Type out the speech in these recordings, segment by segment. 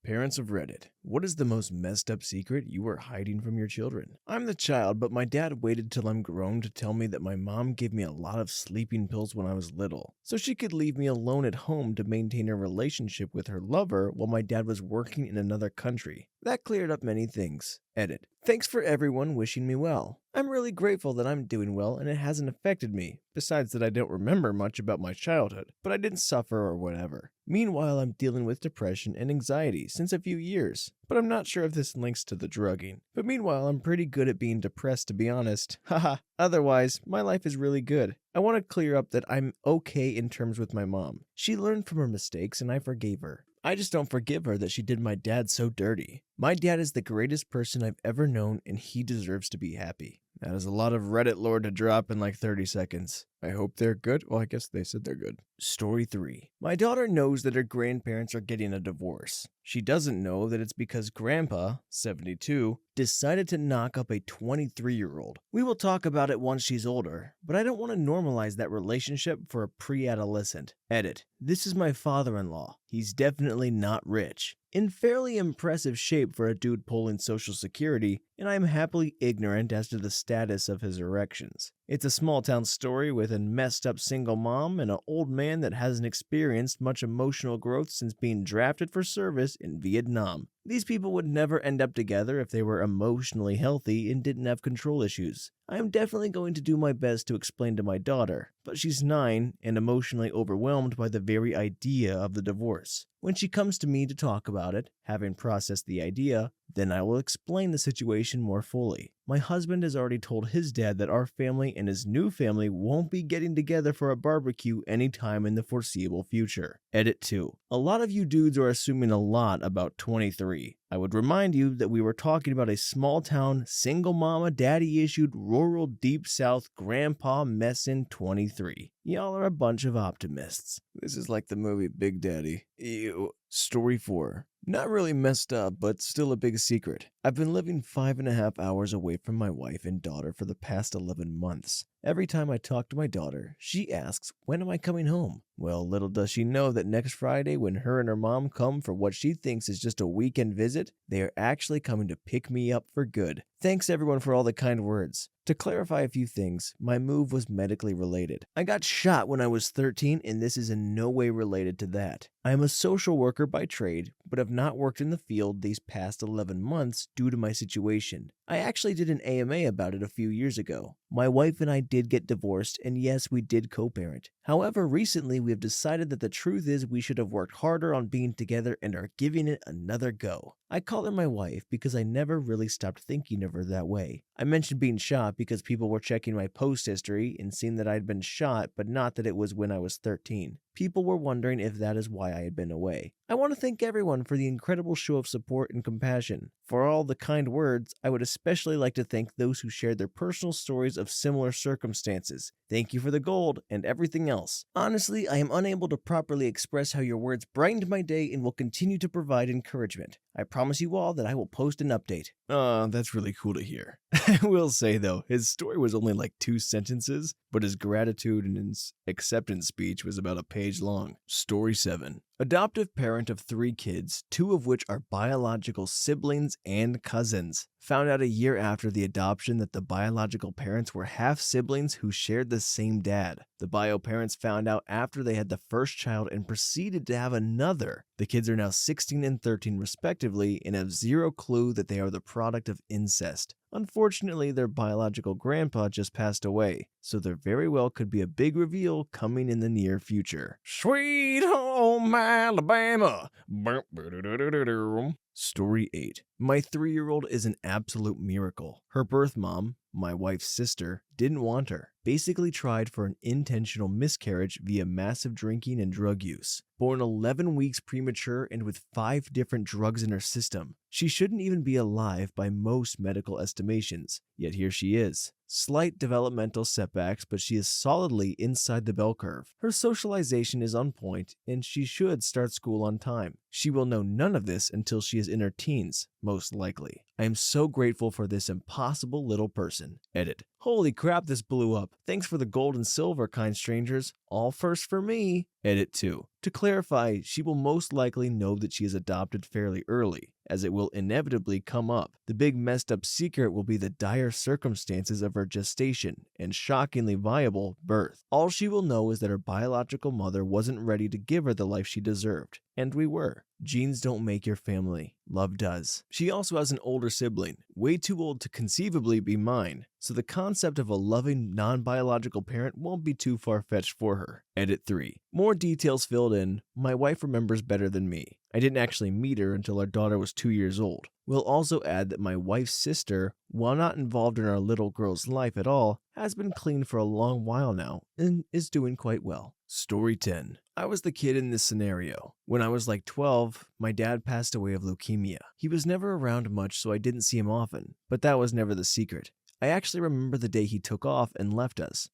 Parents of Reddit, what is the most messed up secret you are hiding from your children? I'm the child, but my dad waited till I'm grown to tell me that my mom gave me a lot of sleeping pills when I was little, so she could leave me alone at home to maintain a relationship with her lover while my dad was working in another country. That cleared up many things. Edit. Thanks for everyone wishing me well. I'm really grateful that I'm doing well and it hasn't affected me, besides that I don't remember much about my childhood, but I didn't suffer or whatever. Meanwhile, I'm dealing with depression and anxiety since a few years, but I'm not sure if this links to the drugging. But meanwhile, I'm pretty good at being depressed, to be honest. Haha. Otherwise, my life is really good. I want to clear up that I'm okay in terms with my mom. She learned from her mistakes and I forgave her. I just don't forgive her that she did my dad so dirty. My dad is the greatest person I've ever known and he deserves to be happy. That is a lot of Reddit lore to drop in like 30 seconds. I hope they're good. Well, I guess they said they're good. Story 3. My daughter knows that her grandparents are getting a divorce. She doesn't know that it's because Grandpa, 72, decided to knock up a 23-year-old. We will talk about it once she's older, but I don't want to normalize that relationship for a pre-adolescent. Edit. This is my father-in-law. He's definitely not rich. In fairly impressive shape for a dude pulling Social Security, and I am happily ignorant as to the status of his erections. It's a small-town story with a messed-up single mom and an old man that hasn't experienced much emotional growth since being drafted for service in Vietnam. These people would never end up together if they were emotionally healthy and didn't have control issues. I am definitely going to do my best to explain to my daughter, but she's 9 and emotionally overwhelmed by the very idea of the divorce. When she comes to me to talk about it, having processed the idea, then I will explain the situation more fully. My husband has already told his dad that our family and his new family won't be getting together for a barbecue anytime in the foreseeable future. Edit 2. A lot of you dudes are assuming a lot about 23. I would remind you that we were talking about a small town, single mama, daddy issued, rural deep south grandpa messin' 23. Y'all are a bunch of optimists. This is like the movie Big Daddy. Ew. Story 4. Not really messed up, but still a big secret. I've been living 5.5 hours away from my wife and daughter for the past 11 months. Every time I talk to my daughter, she asks, when am I coming home? Well, little does she know that next Friday, when her and her mom come for what she thinks is just a weekend visit, they are actually coming to pick me up for good. Thanks everyone for all the kind words. To clarify a few things, my move was medically related. I got shot when I was 13 and this is in no way related to that. I am a social worker by trade, but have not worked in the field these past 11 months due to my situation. I actually did an AMA about it a few years ago. My wife and I did get divorced, and yes, we did co-parent. However, recently we have decided that the truth is we should have worked harder on being together and are giving it another go. I call her my wife because I never really stopped thinking of her that way. I mentioned being shot because people were checking my post history and seeing that I had been shot, but not that it was when I was 13. People were wondering if that is why I had been away. I want to thank everyone for the incredible show of support and compassion. For all the kind words, I would especially like to thank those who shared their personal stories of similar circumstances. Thank you for the gold and everything else. Honestly, I am unable to properly express how your words brightened my day and will continue to provide encouragement. I promise you all that I will post an update. That's really cool to hear. I will say though, his story was only like 2 sentences, but his gratitude and his acceptance speech was about a page long. Story 7. Adoptive parent of 3 kids, 2 of which are biological siblings and cousins. Found out a year after the adoption that the biological parents were half-siblings who shared the same dad. The bio parents found out after they had the first child and proceeded to have another. The kids are now 16 and 13 respectively and have zero clue that they are the product of incest. Unfortunately, their biological grandpa just passed away, so there very well could be a big reveal coming in the near future. Sweet home Alabama. Story 8. My 3-year-old is an absolute miracle. Her birth mom, my wife's sister, didn't want her. Basically tried for an intentional miscarriage via massive drinking and drug use. Born 11 weeks premature and with 5 different drugs in her system. She shouldn't even be alive by most medical estimations, yet here she is. Slight developmental setbacks, but she is solidly inside the bell curve. Her socialization is on point, and she should start school on time. She will know none of this until she is in her teens, most likely. I am so grateful for this impossible little person. Edit. Holy crap, this blew up. Thanks for the gold and silver, kind strangers. All first for me. Edit 2. To clarify, she will most likely know that she is adopted fairly early, as it will inevitably come up. The big messed up secret will be the dire circumstances of her gestation and shockingly viable birth. All she will know is that her biological mother wasn't ready to give her the life she deserved. And we were. Genes don't make your family. Love does. She also has an older sibling, way too old to conceivably be mine, so the concept of a loving, non-biological parent won't be too far-fetched for her. Edit 3. More details filled in. My wife remembers better than me. I didn't actually meet her until our daughter was 2 years old. We'll also add that my wife's sister, while not involved in our little girl's life at all, has been clean for a long while now and is doing quite well. Story 10. I was the kid in this scenario. When I was like 12, my dad passed away of leukemia. He was never around much, so I didn't see him often, but that was never the secret. I actually remember the day he took off and left us.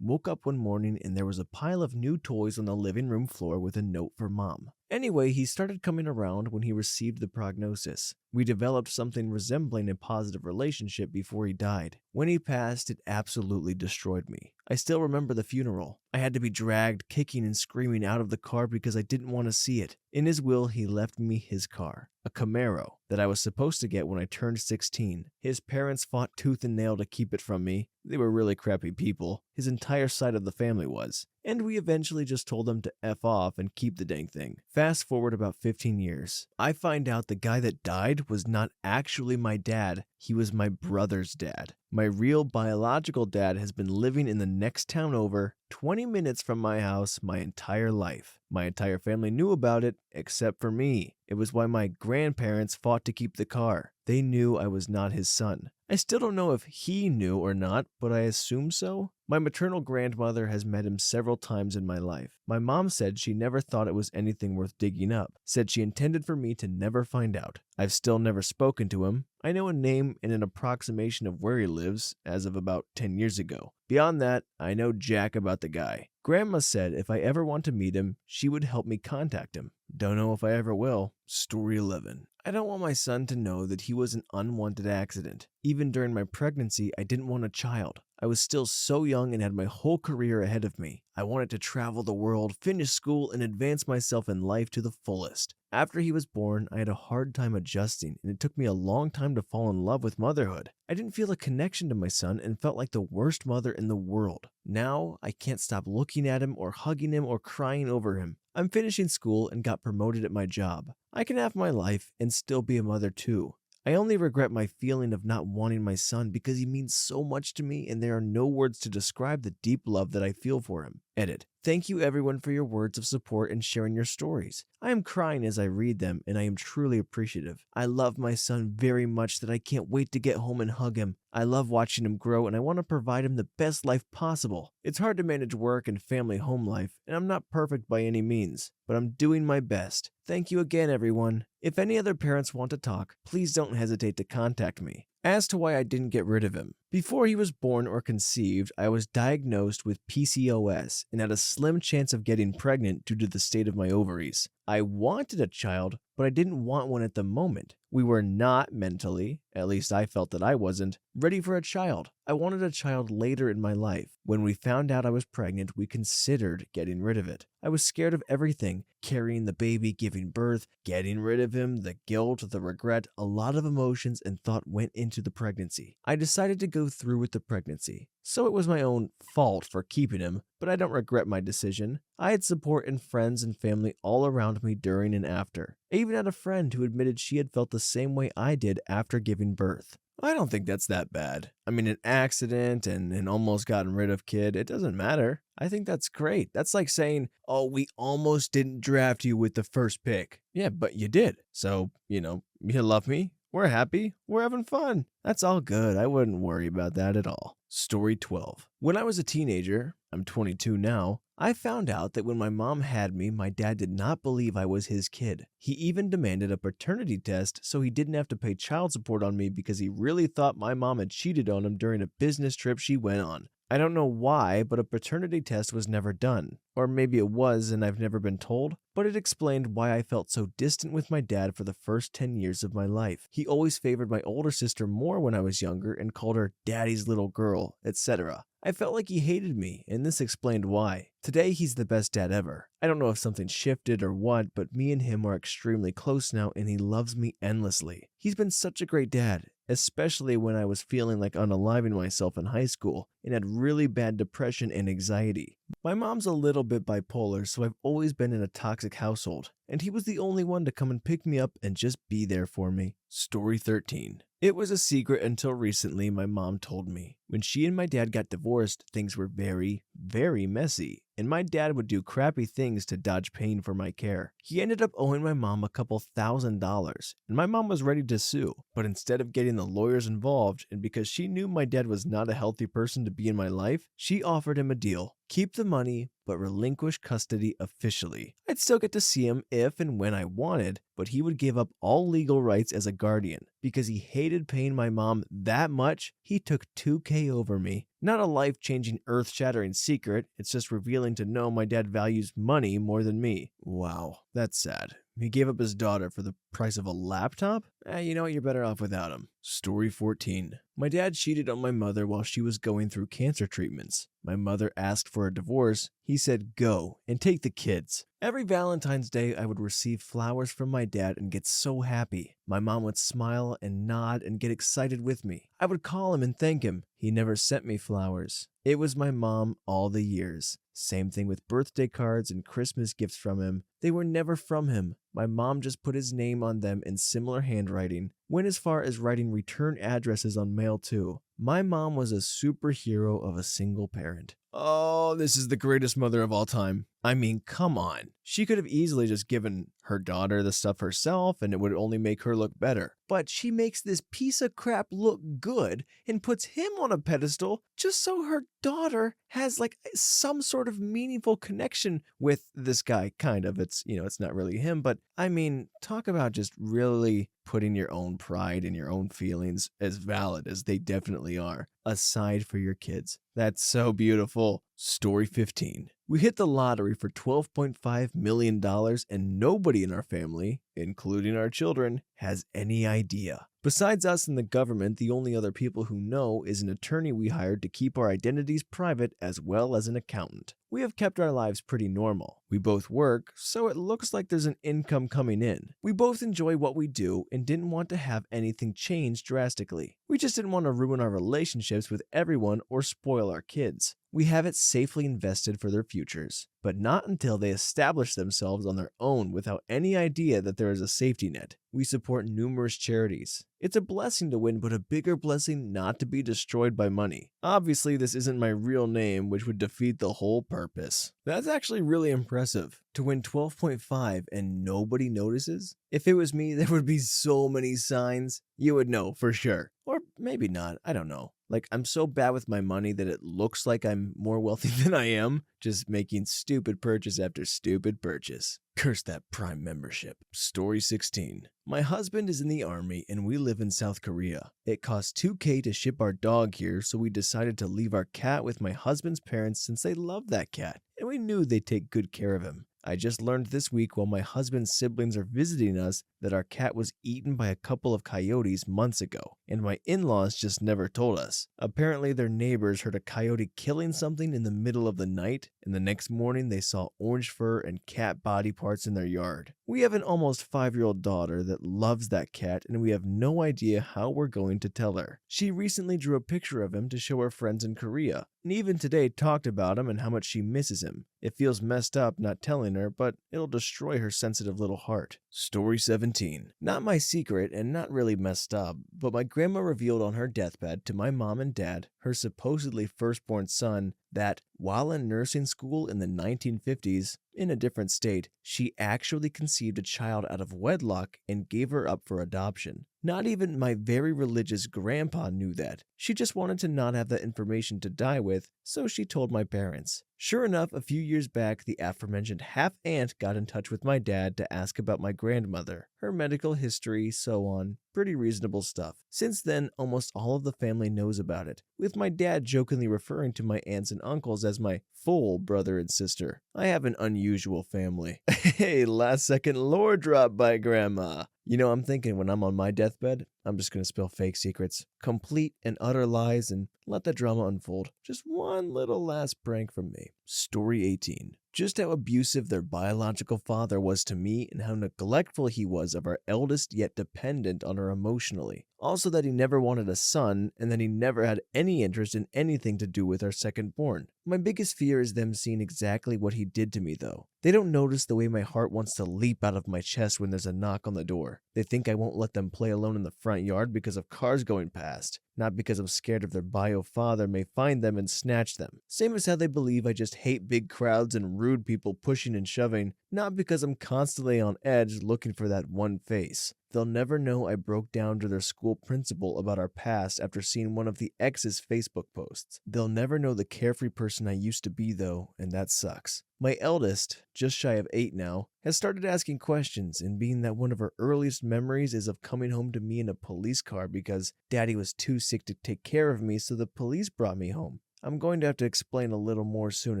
Woke up one morning and there was a pile of new toys on the living room floor with a note for Mom. Anyway, he started coming around when he received the prognosis. We developed something resembling a positive relationship before he died. When he passed, it absolutely destroyed me. I still remember the funeral. I had to be dragged, kicking and screaming out of the car because I didn't want to see it. In his will, he left me his car, a Camaro, that I was supposed to get when I turned 16. His parents fought tooth and nail to keep it from me. They were really crappy people. His entire side of the family was. And we eventually just told them to F off and keep the dang thing. Fast forward about 15 years. I find out the guy that died was not actually my dad. He was my brother's dad. My real biological dad has been living in the next town over, 20 minutes from my house, my entire life. My entire family knew about it, except for me. It was why my grandparents fought to keep the car. They knew I was not his son. I still don't know if he knew or not, but I assume so. My maternal grandmother has met him several times in my life. My mom said she never thought it was anything worth digging up, said she intended for me to never find out. I've still never spoken to him. I know a name and an approximation of where he lives as of about 10 years ago. Beyond that, I know jack about the guy. Grandma said if I ever want to meet him, she would help me contact him. Don't know if I ever will. Story 11. I don't want my son to know that he was an unwanted accident. Even during my pregnancy, I didn't want a child. I was still so young and had my whole career ahead of me. I wanted to travel the world, finish school, and advance myself in life to the fullest. After he was born, I had a hard time adjusting, and it took me a long time to fall in love with motherhood. I didn't feel a connection to my son and felt like the worst mother in the world. Now, I can't stop looking at him or hugging him or crying over him. I'm finishing school and got promoted at my job. I can have my life and still be a mother too. I only regret my feeling of not wanting my son because he means so much to me and there are no words to describe the deep love that I feel for him. Edit. Thank you everyone for your words of support and sharing your stories. I am crying as I read them and I am truly appreciative. I love my son very much that I can't wait to get home and hug him. I love watching him grow and I want to provide him the best life possible. It's hard to manage work and family home life and I'm not perfect by any means, but I'm doing my best. Thank you again everyone. If any other parents want to talk, please don't hesitate to contact me. As to why I didn't get rid of him. Before he was born or conceived, I was diagnosed with PCOS and had a slim chance of getting pregnant due to the state of my ovaries. I wanted a child, but I didn't want one at the moment. We were not mentally, at least I felt that I wasn't, ready for a child. I wanted a child later in my life. When we found out I was pregnant, we considered getting rid of it. I was scared of everything, carrying the baby, giving birth, getting rid of him, the guilt, the regret, a lot of emotions and thought went into the pregnancy. I decided to go through with the pregnancy. So it was my own fault for keeping him, but I don't regret my decision. I had support and friends and family all around me during and after. I even had a friend who admitted she had felt the same way I did after giving birth. I don't think that's that bad. I mean, an accident and an almost gotten rid of kid, it doesn't matter. I think that's great. That's like saying, oh, we almost didn't draft you with the first pick. Yeah, but you did. So, you love me. We're happy. We're having fun. That's all good. I wouldn't worry about that at all. Story 12. When I was a teenager, I'm 22 now, I found out that when my mom had me, my dad did not believe I was his kid. He even demanded a paternity test so he didn't have to pay child support on me because he really thought my mom had cheated on him during a business trip she went on. I don't know why, but a paternity test was never done. Or maybe it was and I've never been told. but it explained why I felt so distant with my dad for the first 10 years of my life. He always favored my older sister more when I was younger and called her daddy's little girl, etc. I felt like he hated me, and this explained why. Today, he's the best dad ever. I don't know if something shifted or what, but me and him are extremely close now, and he loves me endlessly. He's been such a great dad, especially when I was feeling like unaliving myself in high school and had really bad depression and anxiety. My mom's a little bit bipolar, so I've always been in a toxic household, and he was the only one to come and pick me up and just be there for me. Story 13. It was a secret until recently, my mom told me. When she and my dad got divorced, things were very, very messy, and my dad would do crappy things to dodge pain for my care. He ended up owing my mom a couple $1,000s, and my mom was ready to sue. But instead of getting the lawyers involved, and because she knew my dad was not a healthy person to be in my life, she offered him a deal. Keep the money, but relinquish custody officially. I'd still get to see him if and when I wanted, but he would give up all legal rights as a guardian. Because he hated paying my mom that much, he took $2,000 over me. Not a life-changing, earth-shattering secret, it's just revealing to know my dad values money more than me. Wow, that's sad. He gave up his daughter for the price of a laptop? You know what, you're better off without him. Story 14. My dad cheated on my mother while she was going through cancer treatments. My mother asked for a divorce. He said, "Go and take the kids." Every Valentine's Day, I would receive flowers from my dad and get so happy. My mom would smile and nod and get excited with me. I would call him and thank him. He never sent me flowers. It was my mom all the years. Same thing with birthday cards and Christmas gifts from him. They were never from him. My mom just put his name on them in similar handwriting. Went as far as writing return addresses on mail too. My mom was a superhero of a single parent. Oh, this is the greatest mother of all time. I mean, come on. She could have easily just given her daughter the stuff herself and it would only make her look better. But she makes this piece of crap look good and puts him on a pedestal just so her daughter has like some sort of meaningful connection with this guy. Kind of. It's not really him, but I mean, talk about just really putting your own pride and your own feelings as valid as they definitely are, aside for your kids. That's so beautiful. Story 15. We hit the lottery for $12.5 million and nobody in our family, including our children, has any idea. Besides us and the government, the only other people who know is an attorney we hired to keep our identities private as well as an accountant. We have kept our lives pretty normal. We both work, so it looks like there's an income coming in. We both enjoy what we do and didn't want to have anything change drastically. We just didn't want to ruin our relationships with everyone or spoil our kids. We have it safely invested for their futures, but not until they establish themselves on their own without any idea that there is a safety net. We support numerous charities. It's a blessing to win, but a bigger blessing not to be destroyed by money. Obviously, this isn't my real name, which would defeat the whole purpose. That's actually really impressive. To win 12.5 and nobody notices? If it was me, there would be so many signs. You would know for sure. Or maybe not, I don't know. Like, I'm so bad with my money that it looks like I'm more wealthy than I am, just making stupid purchase after stupid purchase. Curse that Prime membership. Story 16. My husband is in the army and we live in South Korea. It costs $2,000 to ship our dog here, so we decided to leave our cat with my husband's parents since they love that cat, and we knew they'd take good care of him. I just learned this week while my husband's siblings are visiting us that our cat was eaten by a couple of coyotes months ago, and my in-laws just never told us. Apparently their neighbors heard a coyote killing something in the middle of the night, and the next morning they saw orange fur and cat body parts in their yard. We have an almost 5-year-old daughter that loves that cat, and we have no idea how we're going to tell her. She recently drew a picture of him to show her friends in Korea, and even today talked about him and how much she misses him. It feels messed up not telling her, but it'll destroy her sensitive little heart. Story 17. Not my secret and not really messed up, but my grandma revealed on her deathbed to my mom and dad, her supposedly firstborn son, that while in nursing school in the 1950s, in a different state, she actually conceived a child out of wedlock and gave her up for adoption. Not even my very religious grandpa knew that. She just wanted to not have that information to die with, so she told my parents. Sure enough, a few years back, the aforementioned half-aunt got in touch with my dad to ask about my grandmother, her medical history, so on. Pretty reasonable stuff. Since then, almost all of the family knows about it, with my dad jokingly referring to my aunts and uncles as my full brother and sister. I have an unusual unusual family. Hey, last second lore drop by Grandma. I'm thinking when I'm on my deathbed, I'm just gonna spill fake secrets, complete and utter lies, and let the drama unfold. Just one little last prank from me. Story 18. Just how abusive their biological father was to me and how neglectful he was of our eldest yet dependent on her emotionally. Also that he never wanted a son and that he never had any interest in anything to do with our second born. My biggest fear is them seeing exactly what he did to me though. They don't notice the way my heart wants to leap out of my chest when there's a knock on the door. They think I won't let them play alone in the front yard because of cars going past, not because I'm scared of their bio father may find them and snatch them. Same as how they believe I just hate big crowds and rude people pushing and shoving, not because I'm constantly on edge looking for that one face. They'll never know I broke down to their school principal about our past after seeing one of the ex's Facebook posts. They'll never know the carefree person I used to be though, and that sucks. My eldest, just shy of 8 now, has started asking questions, and being that one of her earliest memories is of coming home to me in a police car because Daddy was too sick to take care of me, so the police brought me home. I'm going to have to explain a little more soon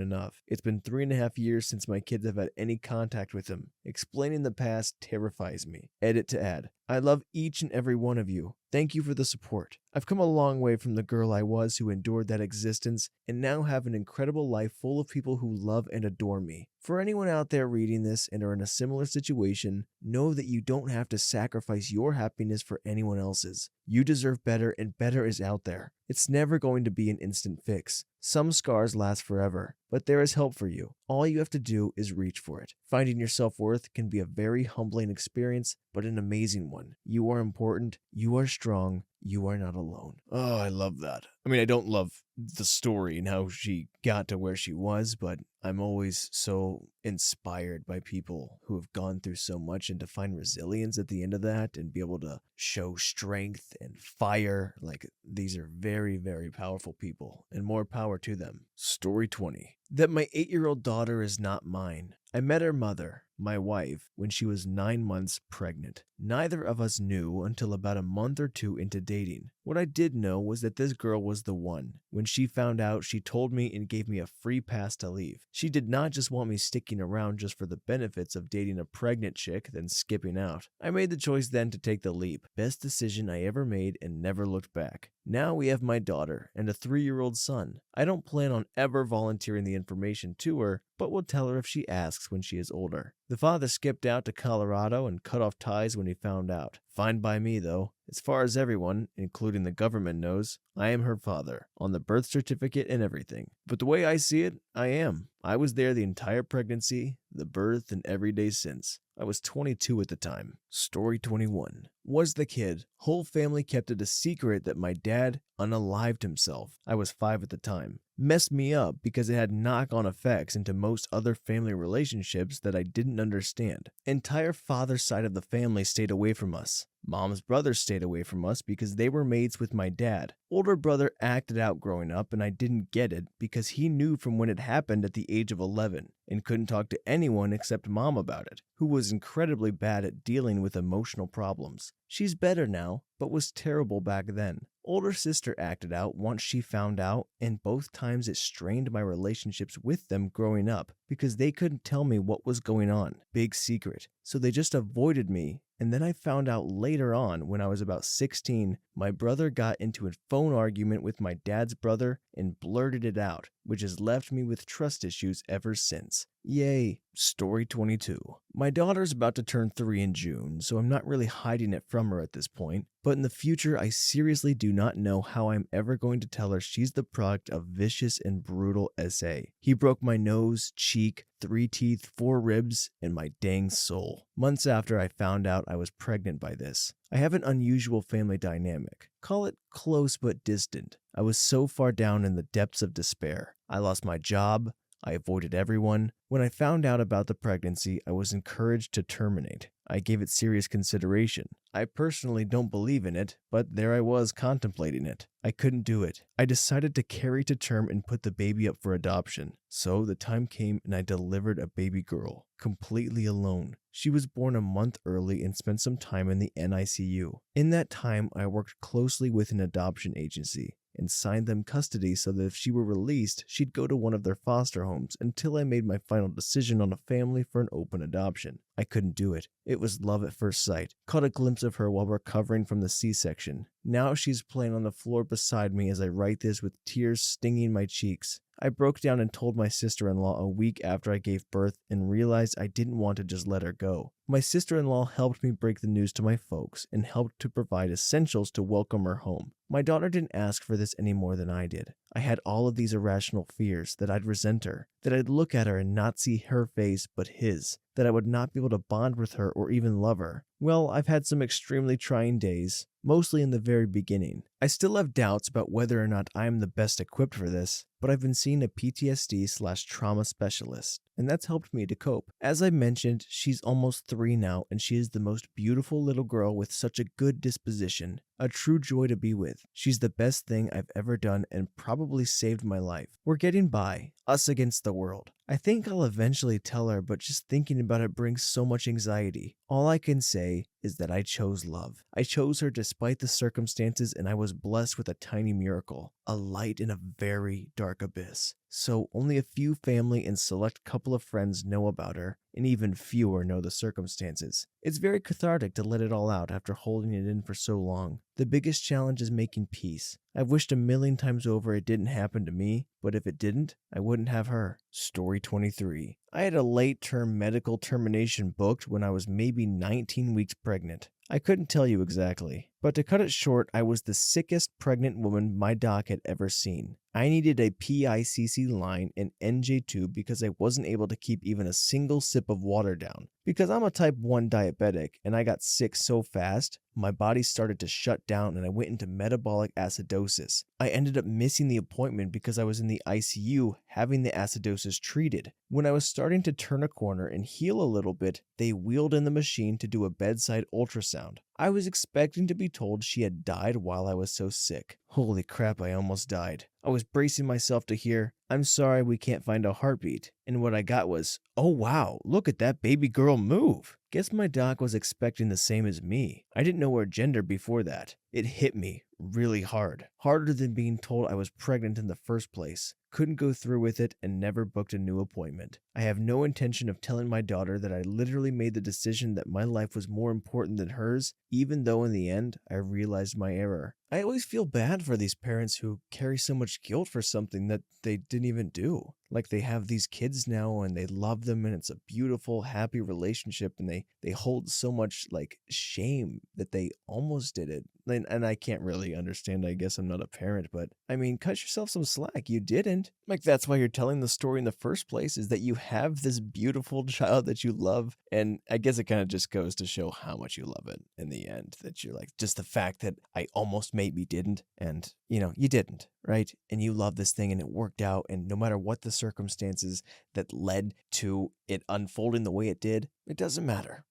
enough. It's been 3.5 years since my kids have had any contact with him. Explaining the past terrifies me. Edit to add. I love each and every one of you. Thank you for the support. I've come a long way from the girl I was who endured that existence and now have an incredible life full of people who love and adore me. For anyone out there reading this and are in a similar situation, know that you don't have to sacrifice your happiness for anyone else's. You deserve better, and better is out there. It's never going to be an instant fix. Some scars last forever, but there is help for you. All you have to do is reach for it. Finding your self-worth can be a very humbling experience, but an amazing one. You are important, you are strong, you are not alone. Oh, I love that. I mean, I don't love the story and how she got to where she was, but I'm always so inspired by people who have gone through so much and to find resilience at the end of that and be able to show strength and fire. Like, these are very, very powerful people, and more power to them. Story 20. That my 8-year-old daughter is not mine. I met her mother, my wife, when she was 9 months pregnant. Neither of us knew until about a month or two into dating. What I did know was that this girl was the one. When she found out, she told me and gave me a free pass to leave. She did not just want me sticking around just for the benefits of dating a pregnant chick, then skipping out. I made the choice then to take the leap. Best decision I ever made and never looked back. Now we have my daughter and a 3-year-old son. I don't plan on ever volunteering the information to her, but will tell her if she asks when she is older. The father skipped out to Colorado and cut off ties when he found out. Fine by me, though. As far as everyone, including the government, knows, I am her father, on the birth certificate and everything. But the way I see it, I am. I was there the entire pregnancy, the birth, and every day since. I was 22 at the time. Story 21. Was the kid. Whole family kept it a secret that my dad unalived himself. I was 5 at the time. Messed me up because it had knock-on effects into most other family relationships that I didn't understand. Entire father's side of the family stayed away from us. Mom's brothers stayed away from us because they were mates with my dad. Older brother acted out growing up, and I didn't get it because he knew from when it happened at the age of 11 and couldn't talk to anyone except Mom about it, who was incredibly bad at dealing with emotional problems. She's better now, but was terrible back then. Older sister acted out once she found out, and both times it strained my relationships with them growing up because they couldn't tell me what was going on. Big secret. So they just avoided me. And then I found out later on, when I was about 16, my brother got into a phone argument with my dad's brother and blurted it out, which has left me with trust issues ever since. Yay. Story 22. My daughter's about to turn 3 in June, so I'm not really hiding it from her at this point. But in the future, I seriously do not know how I'm ever going to tell her she's the product of vicious and brutal SA. He broke my nose, cheek, 3 teeth, 4 ribs, and my dang soul. Months after I found out I was pregnant by this. I have an unusual family dynamic. Call it close but distant. I was so far down in the depths of despair. I lost my job. I avoided everyone. When I found out about the pregnancy, I was encouraged to terminate. I gave it serious consideration. I personally don't believe in it, but there I was contemplating it. I couldn't do it. I decided to carry to term and put the baby up for adoption. So the time came and I delivered a baby girl, completely alone. She was born a month early and spent some time in the NICU. In that time, I worked closely with an adoption agency and signed them custody so that if she were released, she'd go to one of their foster homes until I made my final decision on a family for an open adoption. I couldn't do it. It was love at first sight. Caught a glimpse of her while recovering from the C-section. Now she's playing on the floor beside me as I write this with tears stinging my cheeks. I broke down and told my sister-in-law a week after I gave birth and realized I didn't want to just let her go. My sister-in-law helped me break the news to my folks and helped to provide essentials to welcome her home. My daughter didn't ask for this any more than I did. I had all of these irrational fears that I'd resent her, that I'd look at her and not see her face but his, that I would not be able to bond with her or even love her. Well, I've had some extremely trying days, mostly in the very beginning. I still have doubts about whether or not I am the best equipped for this, but I've been seeing a PTSD/trauma specialist, and that's helped me to cope. As I mentioned, she's almost 3 now, and she is the most beautiful little girl with such a good disposition, a true joy to be with. She's the best thing I've ever done and probably saved my life. We're getting by, us against the world. I think I'll eventually tell her, but just thinking about it brings so much anxiety. All I can say is that I chose love. I chose her despite the circumstances, and I was blessed with a tiny miracle, a light in a very dark abyss. So only a few family and select couple of friends know about her, and even fewer know the circumstances. It's very cathartic to let it all out after holding it in for so long. The biggest challenge is making peace. I've wished a million times over it didn't happen to me, but if it didn't, I wouldn't have her. Story 23. I had a late-term medical termination booked when I was maybe 19 weeks pregnant. I couldn't tell you exactly, but to cut it short, I was the sickest pregnant woman my doc had ever seen. I needed a PICC line and NJ tube because I wasn't able to keep even a single sip of water down. Because I'm a type 1 diabetic and I got sick so fast, my body started to shut down and I went into metabolic acidosis. I ended up missing the appointment because I was in the ICU having the acidosis treated. When I was starting to turn a corner and heal a little bit, they wheeled in the machine to do a bedside ultrasound. I was expecting to be told she had died while I was so sick. Holy crap, I almost died. I was bracing myself to hear, "I'm sorry, we can't find a heartbeat." And what I got was, "Oh wow, look at that baby girl move." Guess my doc was expecting the same as me. I didn't know her gender before that. It hit me really hard. Harder than being told I was pregnant in the first place. Couldn't go through with it and never booked a new appointment. I have no intention of telling my daughter that I literally made the decision that my life was more important than hers, even though in the end I realized my error. I always feel bad for these parents who carry so much guilt for something that they didn't even do. Like they have these kids now and they love them and it's a beautiful, happy relationship and they hold so much like shame that they almost did it. And I can't really understand, I guess I'm not a parent, but I mean, cut yourself some slack. You didn't. Like that's why you're telling the story in the first place, is that you have this beautiful child that you love. And I guess it kind of just goes to show how much you love it in the end, that you're like, just the fact that I almost maybe didn't, and you didn't, right? And you love this thing and it worked out, and no matter what the circumstances that led to it unfolding the way it did, it doesn't matter.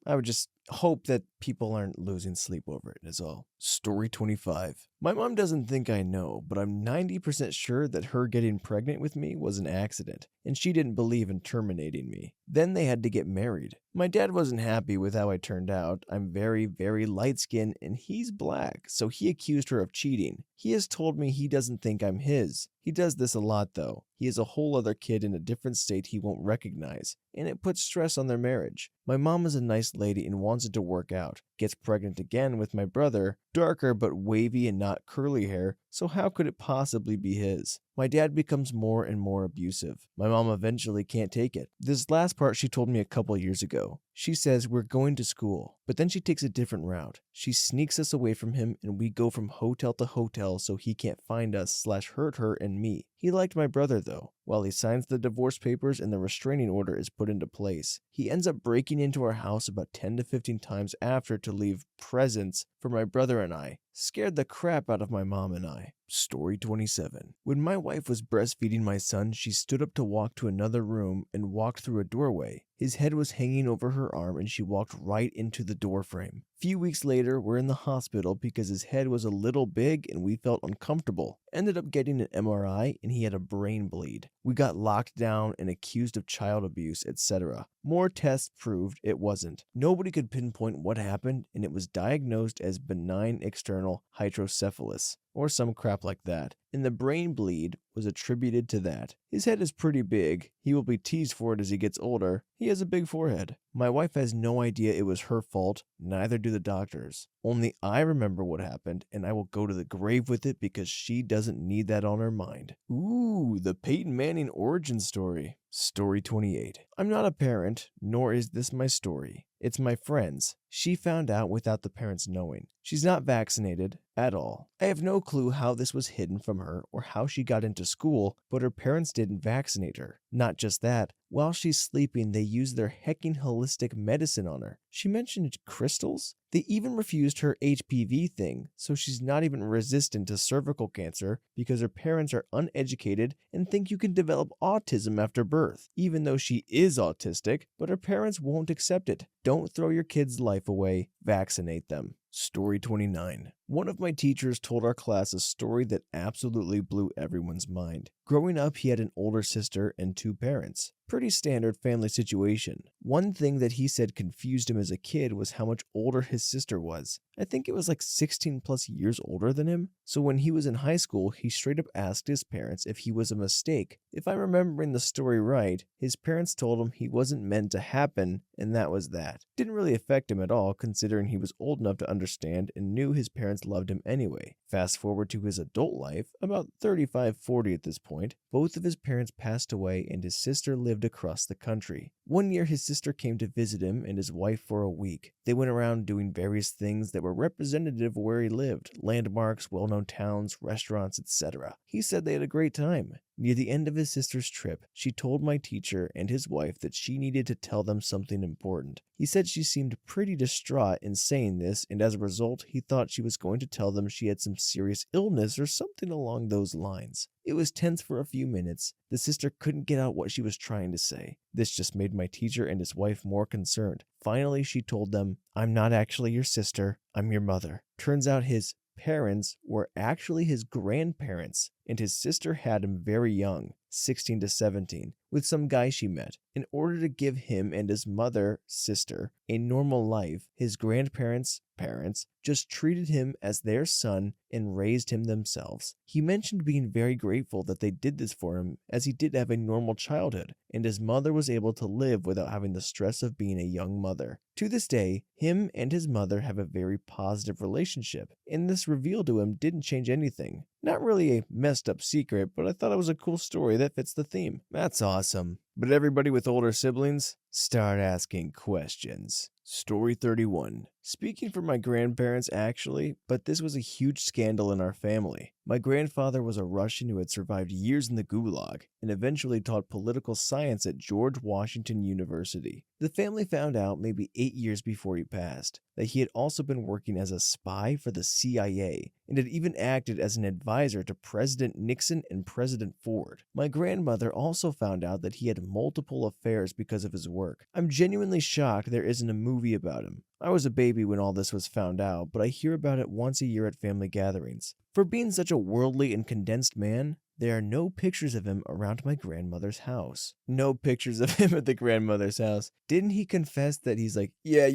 I would just hope that people aren't losing sleep over it is all. Story 25. My mom doesn't think I know, but I'm 90% sure that her getting pregnant with me was an accident, and she didn't believe in terminating me. Then they had to get married. My dad wasn't happy with how I turned out. I'm very, very light-skinned, and he's black, so he accused her of cheating. He has told me he doesn't think I'm his. He does this a lot, though. He has a whole other kid in a different state he won't recognize, and it puts stress on their marriage. My mom is a nice lady and wants it to work out. Gets pregnant again with my brother, darker but wavy and not curly hair, so how could it possibly be his? My dad becomes more and more abusive. My mom eventually can't take it. This last part she told me a couple years ago. She says we're going to school, but then she takes a different route. She sneaks us away from him and we go from hotel to hotel so he can't find us/hurt her and me. He liked my brother though. While he signs the divorce papers and the restraining order is put into place, he ends up breaking into our house about 10 to 15 times after to leave presents for my brother and I. Scared the crap out of my mom and I. Story 27. When my wife was breastfeeding my son, she stood up to walk to another room and walked through a doorway. His head was hanging over her arm and she walked right into the doorframe. Few weeks later, we're in the hospital because his head was a little big and we felt uncomfortable. Ended up getting an MRI and he had a brain bleed. We got locked down and accused of child abuse, etc. More tests proved it wasn't. Nobody could pinpoint what happened and it was diagnosed as benign external hydrocephalus, or some crap like that, and the brain bleed was attributed to that. His head is pretty big. He will be teased for it as he gets older. He has a big forehead. My wife has no idea it was her fault, neither do the doctors. Only I remember what happened, and I will go to the grave with it because she doesn't need that on her mind. Ooh, the Peyton Manning origin story. Story 28. I'm not a parent, nor is this my story. It's my friend's. She found out without the parents knowing. She's not vaccinated at all. I have no clue how this was hidden from her or how she got into school, but her parents didn't vaccinate her. Not just that, while she's sleeping, they use their hecking holistic medicine on her. She mentioned crystals? They even refused her HPV thing, so she's not even resistant to cervical cancer because her parents are uneducated and think you can develop autism after birth, even though she is autistic, but her parents won't accept it. Don't throw your kid's life away, vaccinate them. Story 29. One of my teachers told our class a story that absolutely blew everyone's mind. Growing up, he had an older sister and two parents. Pretty standard family situation. One thing that he said confused him as a kid was how much older his sister was. I think it was like 16 plus years older than him. So when he was in high school, he straight up asked his parents if he was a mistake. If I'm remembering the story right, his parents told him he wasn't meant to happen, and that was that. Didn't really affect him at all, considering he was old enough to understand and knew his parents loved him anyway. Fast forward to his adult life, about 35-40 at this point, both of his parents passed away and his sister lived across the country. One year his sister came to visit him and his wife for a week. They went around doing various things that were representative of where he lived, landmarks, well-known towns, restaurants, etc. He said they had a great time. Near the end of his sister's trip, she told my teacher and his wife that she needed to tell them something important. He said she seemed pretty distraught in saying this, and as a result, he thought she was going to tell them she had some serious illness or something along those lines. It was tense for a few minutes. The sister couldn't get out what she was trying to say. This just made my teacher and his wife more concerned. Finally, she told them, "I'm not actually your sister, I'm your mother." Turns out his parents were actually his grandparents, and his sister had him very young, 16 to 17, with some guy she met. In order to give him and his mother, sister, a normal life, his grandparents' parents just treated him as their son and raised him themselves. He mentioned being very grateful that they did this for him, as he did have a normal childhood, and his mother was able to live without having the stress of being a young mother. To this day, him and his mother have a very positive relationship, and this reveal to him didn't change anything. Not really a messed up secret, but I thought it was a cool story that fits the theme. That's awesome. But everybody with older siblings, start asking questions. Story 31. Speaking for my grandparents actually, but this was a huge scandal in our family. My grandfather was a Russian who had survived years in the Gulag and eventually taught political science at George Washington University. The family found out maybe 8 years before he passed that he had also been working as a spy for the CIA and had even acted as an advisor to President Nixon and President Ford. My grandmother also found out that he had multiple affairs because of his work. I'm genuinely shocked there isn't a movie about him. I was a baby when all this was found out, but I hear about it once a year at family gatherings. For being such a worldly and condensed man, there are no pictures of him around my grandmother's house. No pictures of him at the grandmother's house. Didn't he confess that he's like, yeah,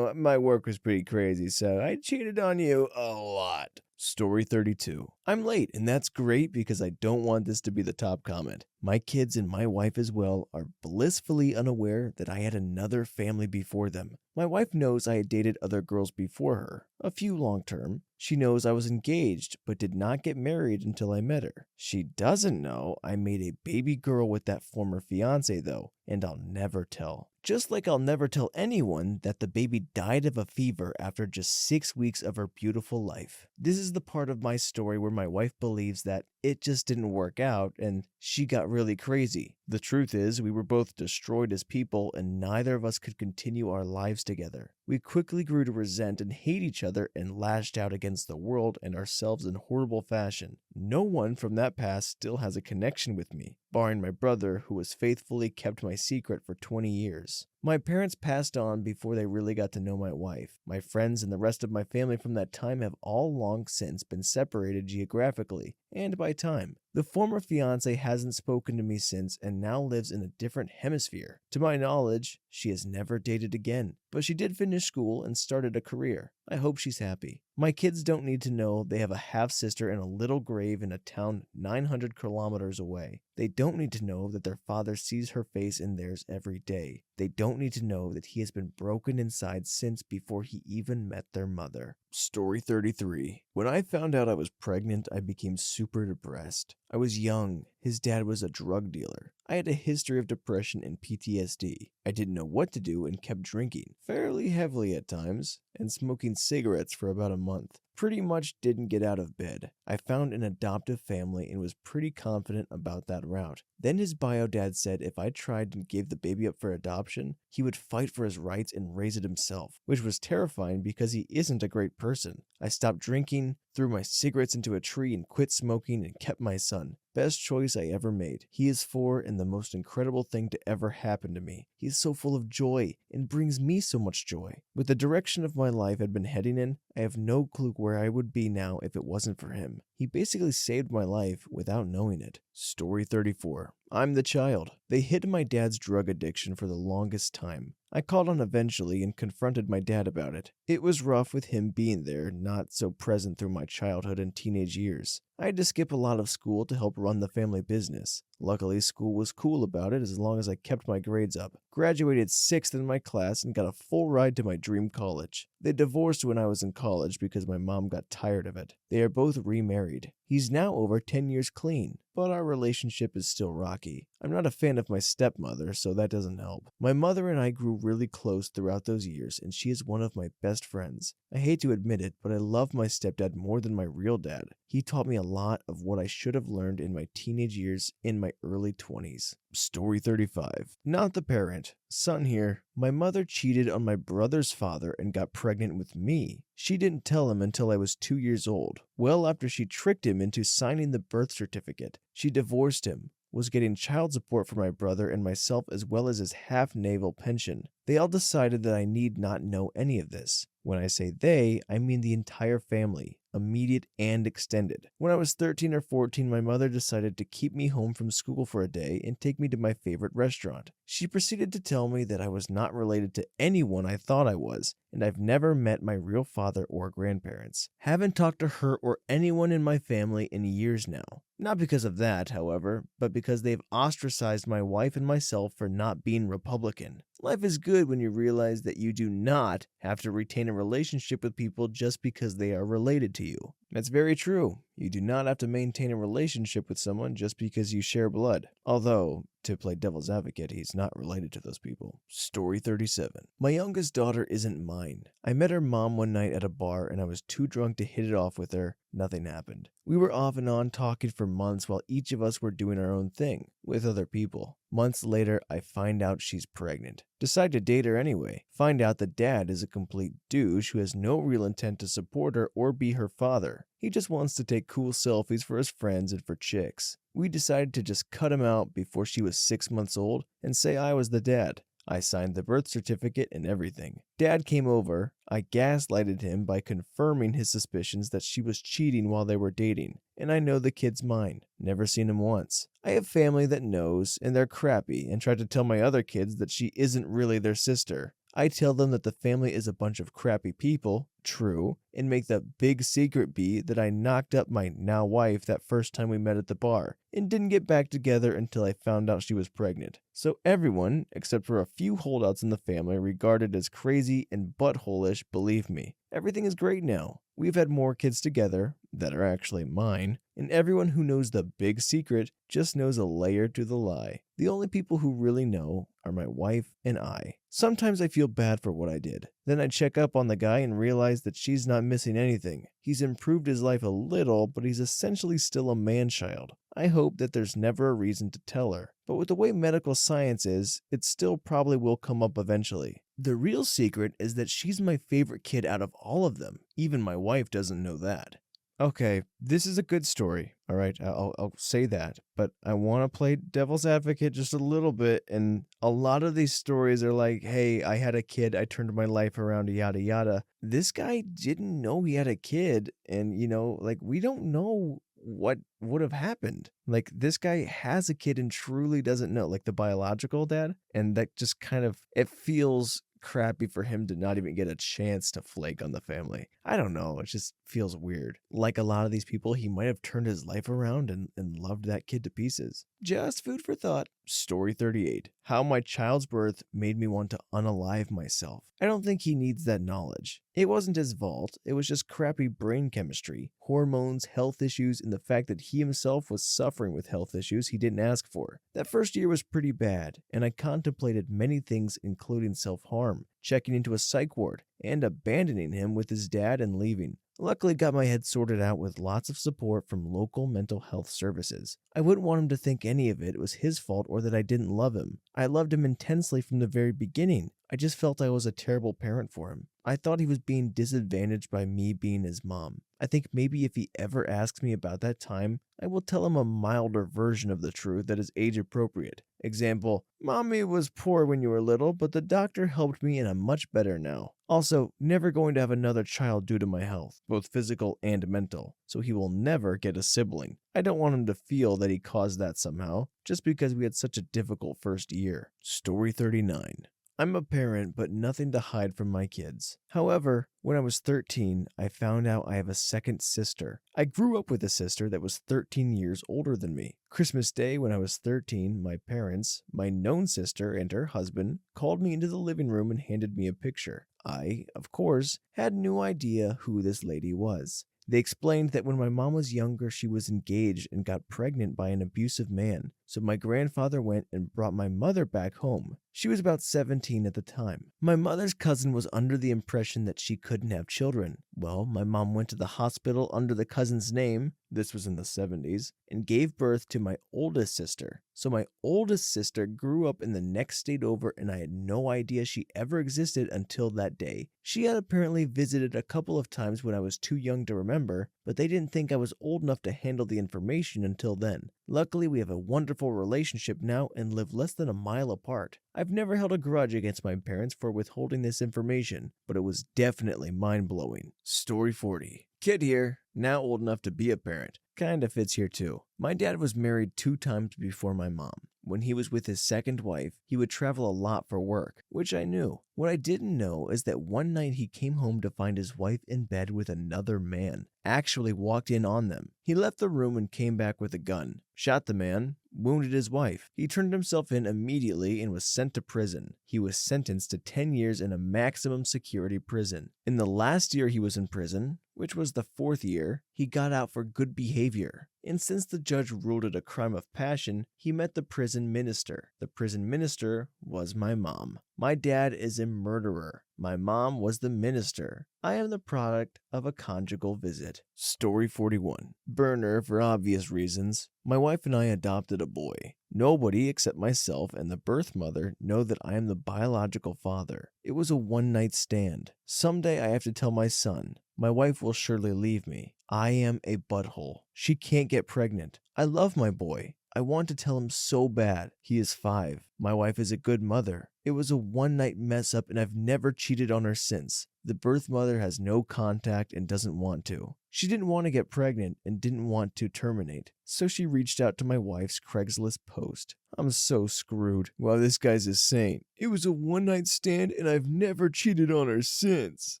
my work was pretty crazy, so I cheated on you a lot? Story 32. I'm late, and that's great because I don't want this to be the top comment. My kids and my wife as well are blissfully unaware that I had another family before them. My wife knows I had dated other girls before her, a few long-term. She knows I was engaged, but did not get married until I met her. She doesn't know I made a baby girl with that former fiance though, and I'll never tell. Just like I'll never tell anyone that the baby died of a fever after just 6 weeks of her beautiful life. This is the part of my story where my wife believes that it just didn't work out and she got really crazy. The truth is, we were both destroyed as people and neither of us could continue our lives together. We quickly grew to resent and hate each other and lashed out against the world and ourselves in horrible fashion. No one from that past still has a connection with me, barring my brother who has faithfully kept my secret for 20 years. My parents passed on before they really got to know my wife. My friends and the rest of my family from that time have all long since been separated geographically and by time. The former fiance hasn't spoken to me since and now lives in a different hemisphere. To my knowledge, she has never dated again, but she did finish school and started a career. I hope she's happy. My kids don't need to know they have a half sister in a little grave in a town 900 kilometers away. They don't need to know that their father sees her face in theirs every day. They don't need to know that he has been broken inside since before he even met their mother. Story 33. When I found out I was pregnant, I became super depressed. I was young. His dad was a drug dealer. I had a history of depression and PTSD. I didn't know what to do and kept drinking, fairly heavily at times, and smoking cigarettes for about a month. Pretty much didn't get out of bed. I found an adoptive family and was pretty confident about that route. Then his bio dad said if I tried and gave the baby up for adoption, he would fight for his rights and raise it himself, which was terrifying because he isn't a great person. I stopped drinking, threw my cigarettes into a tree and quit smoking and kept my son. Best choice I ever made. He is 4 and the most incredible thing to ever happen to me. He is so full of joy and brings me so much joy. With the direction of my life had been heading in, I have no clue where I would be now if it wasn't for him. He basically saved my life without knowing it. Story 34. I'm the child. They hid my dad's drug addiction for the longest time. I called on eventually and confronted my dad about it. It was rough with him being there, not so present through my childhood and teenage years. I had to skip a lot of school to help run the family business. Luckily, school was cool about it as long as I kept my grades up. Graduated 6th in my class and got a full ride to my dream college. They divorced when I was in college because my mom got tired of it. They are both remarried. He's now over 10 years clean, but our relationship is still rocky. I'm not a fan of my stepmother, so that doesn't help. My mother and I grew really close throughout those years, and she is one of my best friends. I hate to admit it, but I love my stepdad more than my real dad. He taught me a lot of what I should have learned in my teenage years in my early 20s. Story 35. Not the parent. Son here. My mother cheated on my brother's father and got pregnant with me. She didn't tell him until I was 2 years old. Well, after she tricked him into signing the birth certificate, she divorced him, was getting child support for my brother and myself as well as his half-naval pension. They all decided that I need not know any of this. When I say they, I mean the entire family, immediate and extended. When I was 13 or 14, my mother decided to keep me home from school for a day and take me to my favorite restaurant. She proceeded to tell me that I was not related to anyone I thought I was, and I've never met my real father or grandparents. Haven't talked to her or anyone in my family in years now. Not because of that, however, but because they've ostracized my wife and myself for not being Republican. Life is good when you realize that you do not have to retain a relationship with people just because they are related to you. That's very true. You do not have to maintain a relationship with someone just because you share blood. Although, to play devil's advocate, he's not related to those people. Story 37. My youngest daughter isn't mine. I met her mom one night at a bar and I was too drunk to hit it off with her. Nothing happened. We were off and on talking for months while each of us were doing our own thing with other people. Months later, I find out she's pregnant. Decide to date her anyway. Find out the dad is a complete douche who has no real intent to support her or be her father. He just wants to take cool selfies for his friends and for chicks. We decided to just cut him out before she was 6 months old and say I was the dad. I signed the birth certificate and everything. Dad came over. I gaslighted him by confirming his suspicions that she was cheating while they were dating. And I know the kid's mine. Never seen him once. I have family that knows, and they're crappy and try to tell my other kids that she isn't really their sister. I tell them that the family is a bunch of crappy people, true, and make the big secret be that I knocked up my now wife that first time we met at the bar, and didn't get back together until I found out she was pregnant. So everyone, except for a few holdouts in the family regarded as crazy and butthole-ish, believe me. Everything is great now. We've had more kids together, that are actually mine, and everyone who knows the big secret just knows a layer to the lie. The only people who really know are my wife and I. Sometimes I feel bad for what I did. Then I check up on the guy and realize that she's not missing anything. He's improved his life a little, but he's essentially still a man-child. I hope that there's never a reason to tell her. But with the way medical science is, it still probably will come up eventually. The real secret is that she's my favorite kid out of all of them. Even my wife doesn't know that. Okay, this is a good story. All right, I'll say that, but I want to play devil's advocate just a little bit. And a lot of these stories are like, "Hey, I had a kid, I turned my life around, yada yada." This guy didn't know he had a kid, and like we don't know what would have happened. Like this guy has a kid and truly doesn't know, like the biological dad, and that just kind of it feels crappy for him to not even get a chance to flake on the family. I don't know. It just feels weird. Like a lot of these people, he might have turned his life around and loved that kid to pieces. Just food for thought. Story 38. How my child's birth made me want to unalive myself. I don't think he needs that knowledge. It wasn't his fault. It was just crappy brain chemistry, hormones, health issues, and the fact that he himself was suffering with health issues he didn't ask for. That first year was pretty bad, and I contemplated many things including self-harm, checking into a psych ward, and abandoning him with his dad and leaving. Luckily got my head sorted out with lots of support from local mental health services. I wouldn't want him to think any of it was his fault or that I didn't love him. I loved him intensely from the very beginning. I just felt I was a terrible parent for him. I thought he was being disadvantaged by me being his mom. I think maybe if he ever asks me about that time, I will tell him a milder version of the truth that is age appropriate. Example, Mommy was poor when you were little, but the doctor helped me and I'm much better now. Also, never going to have another child due to my health, both physical and mental, so he will never get a sibling. I don't want him to feel that he caused that somehow, just because we had such a difficult first year. Story 39. I'm a parent, but nothing to hide from my kids. However, when I was 13, I found out I have a second sister. I grew up with a sister that was 13 years older than me. Christmas Day, when I was 13, my parents, my known sister, and her husband called me into the living room and handed me a picture. I, of course, had no idea who this lady was. They explained that when my mom was younger, she was engaged and got pregnant by an abusive man, so my grandfather went and brought my mother back home. She was about 17 at the time. My mother's cousin was under the impression that she couldn't have children. Well, my mom went to the hospital under the cousin's name, this was in the 70s, and gave birth to my oldest sister. So my oldest sister grew up in the next state over, and I had no idea she ever existed until that day. She had apparently visited a couple of times when I was too young to remember, but they didn't think I was old enough to handle the information until then. Luckily, we have a wonderful relationship now and live less than a mile apart. I've never held a grudge against my parents for withholding this information, but it was definitely mind-blowing. Story 40. Kid here, now old enough to be a parent. Kinda fits here too. My dad was married 2 times before my mom. When he was with his second wife, he would travel a lot for work, which I knew. What I didn't know is that one night he came home to find his wife in bed with another man. Actually walked in on them. He left the room and came back with a gun. Shot the man, wounded his wife. He turned himself in immediately and was sent to prison. He was sentenced to 10 years in a maximum security prison. In the last year he was in prison, which was the 4th year, he got out for good behavior. And since the judge ruled it a crime of passion, he met the prison minister. The prison minister was my mom. My dad is a murderer. My mom was the minister. I am the product of a conjugal visit. Story 41. Burner for obvious reasons. My wife and I adopted a boy. Nobody except myself and the birth mother know that I am the biological father. It was a one-night stand. Someday I have to tell my son. My wife will surely leave me. I am a butthole. She can't get pregnant. I love my boy. I want to tell him so bad. He is 5. My wife is a good mother. It was a one-night mess up and I've never cheated on her since. The birth mother has no contact and doesn't want to. She didn't want to get pregnant and didn't want to terminate, so she reached out to my wife's Craigslist post. I'm so screwed. Wow, this guy's a saint. It was a one-night stand and I've never cheated on her since.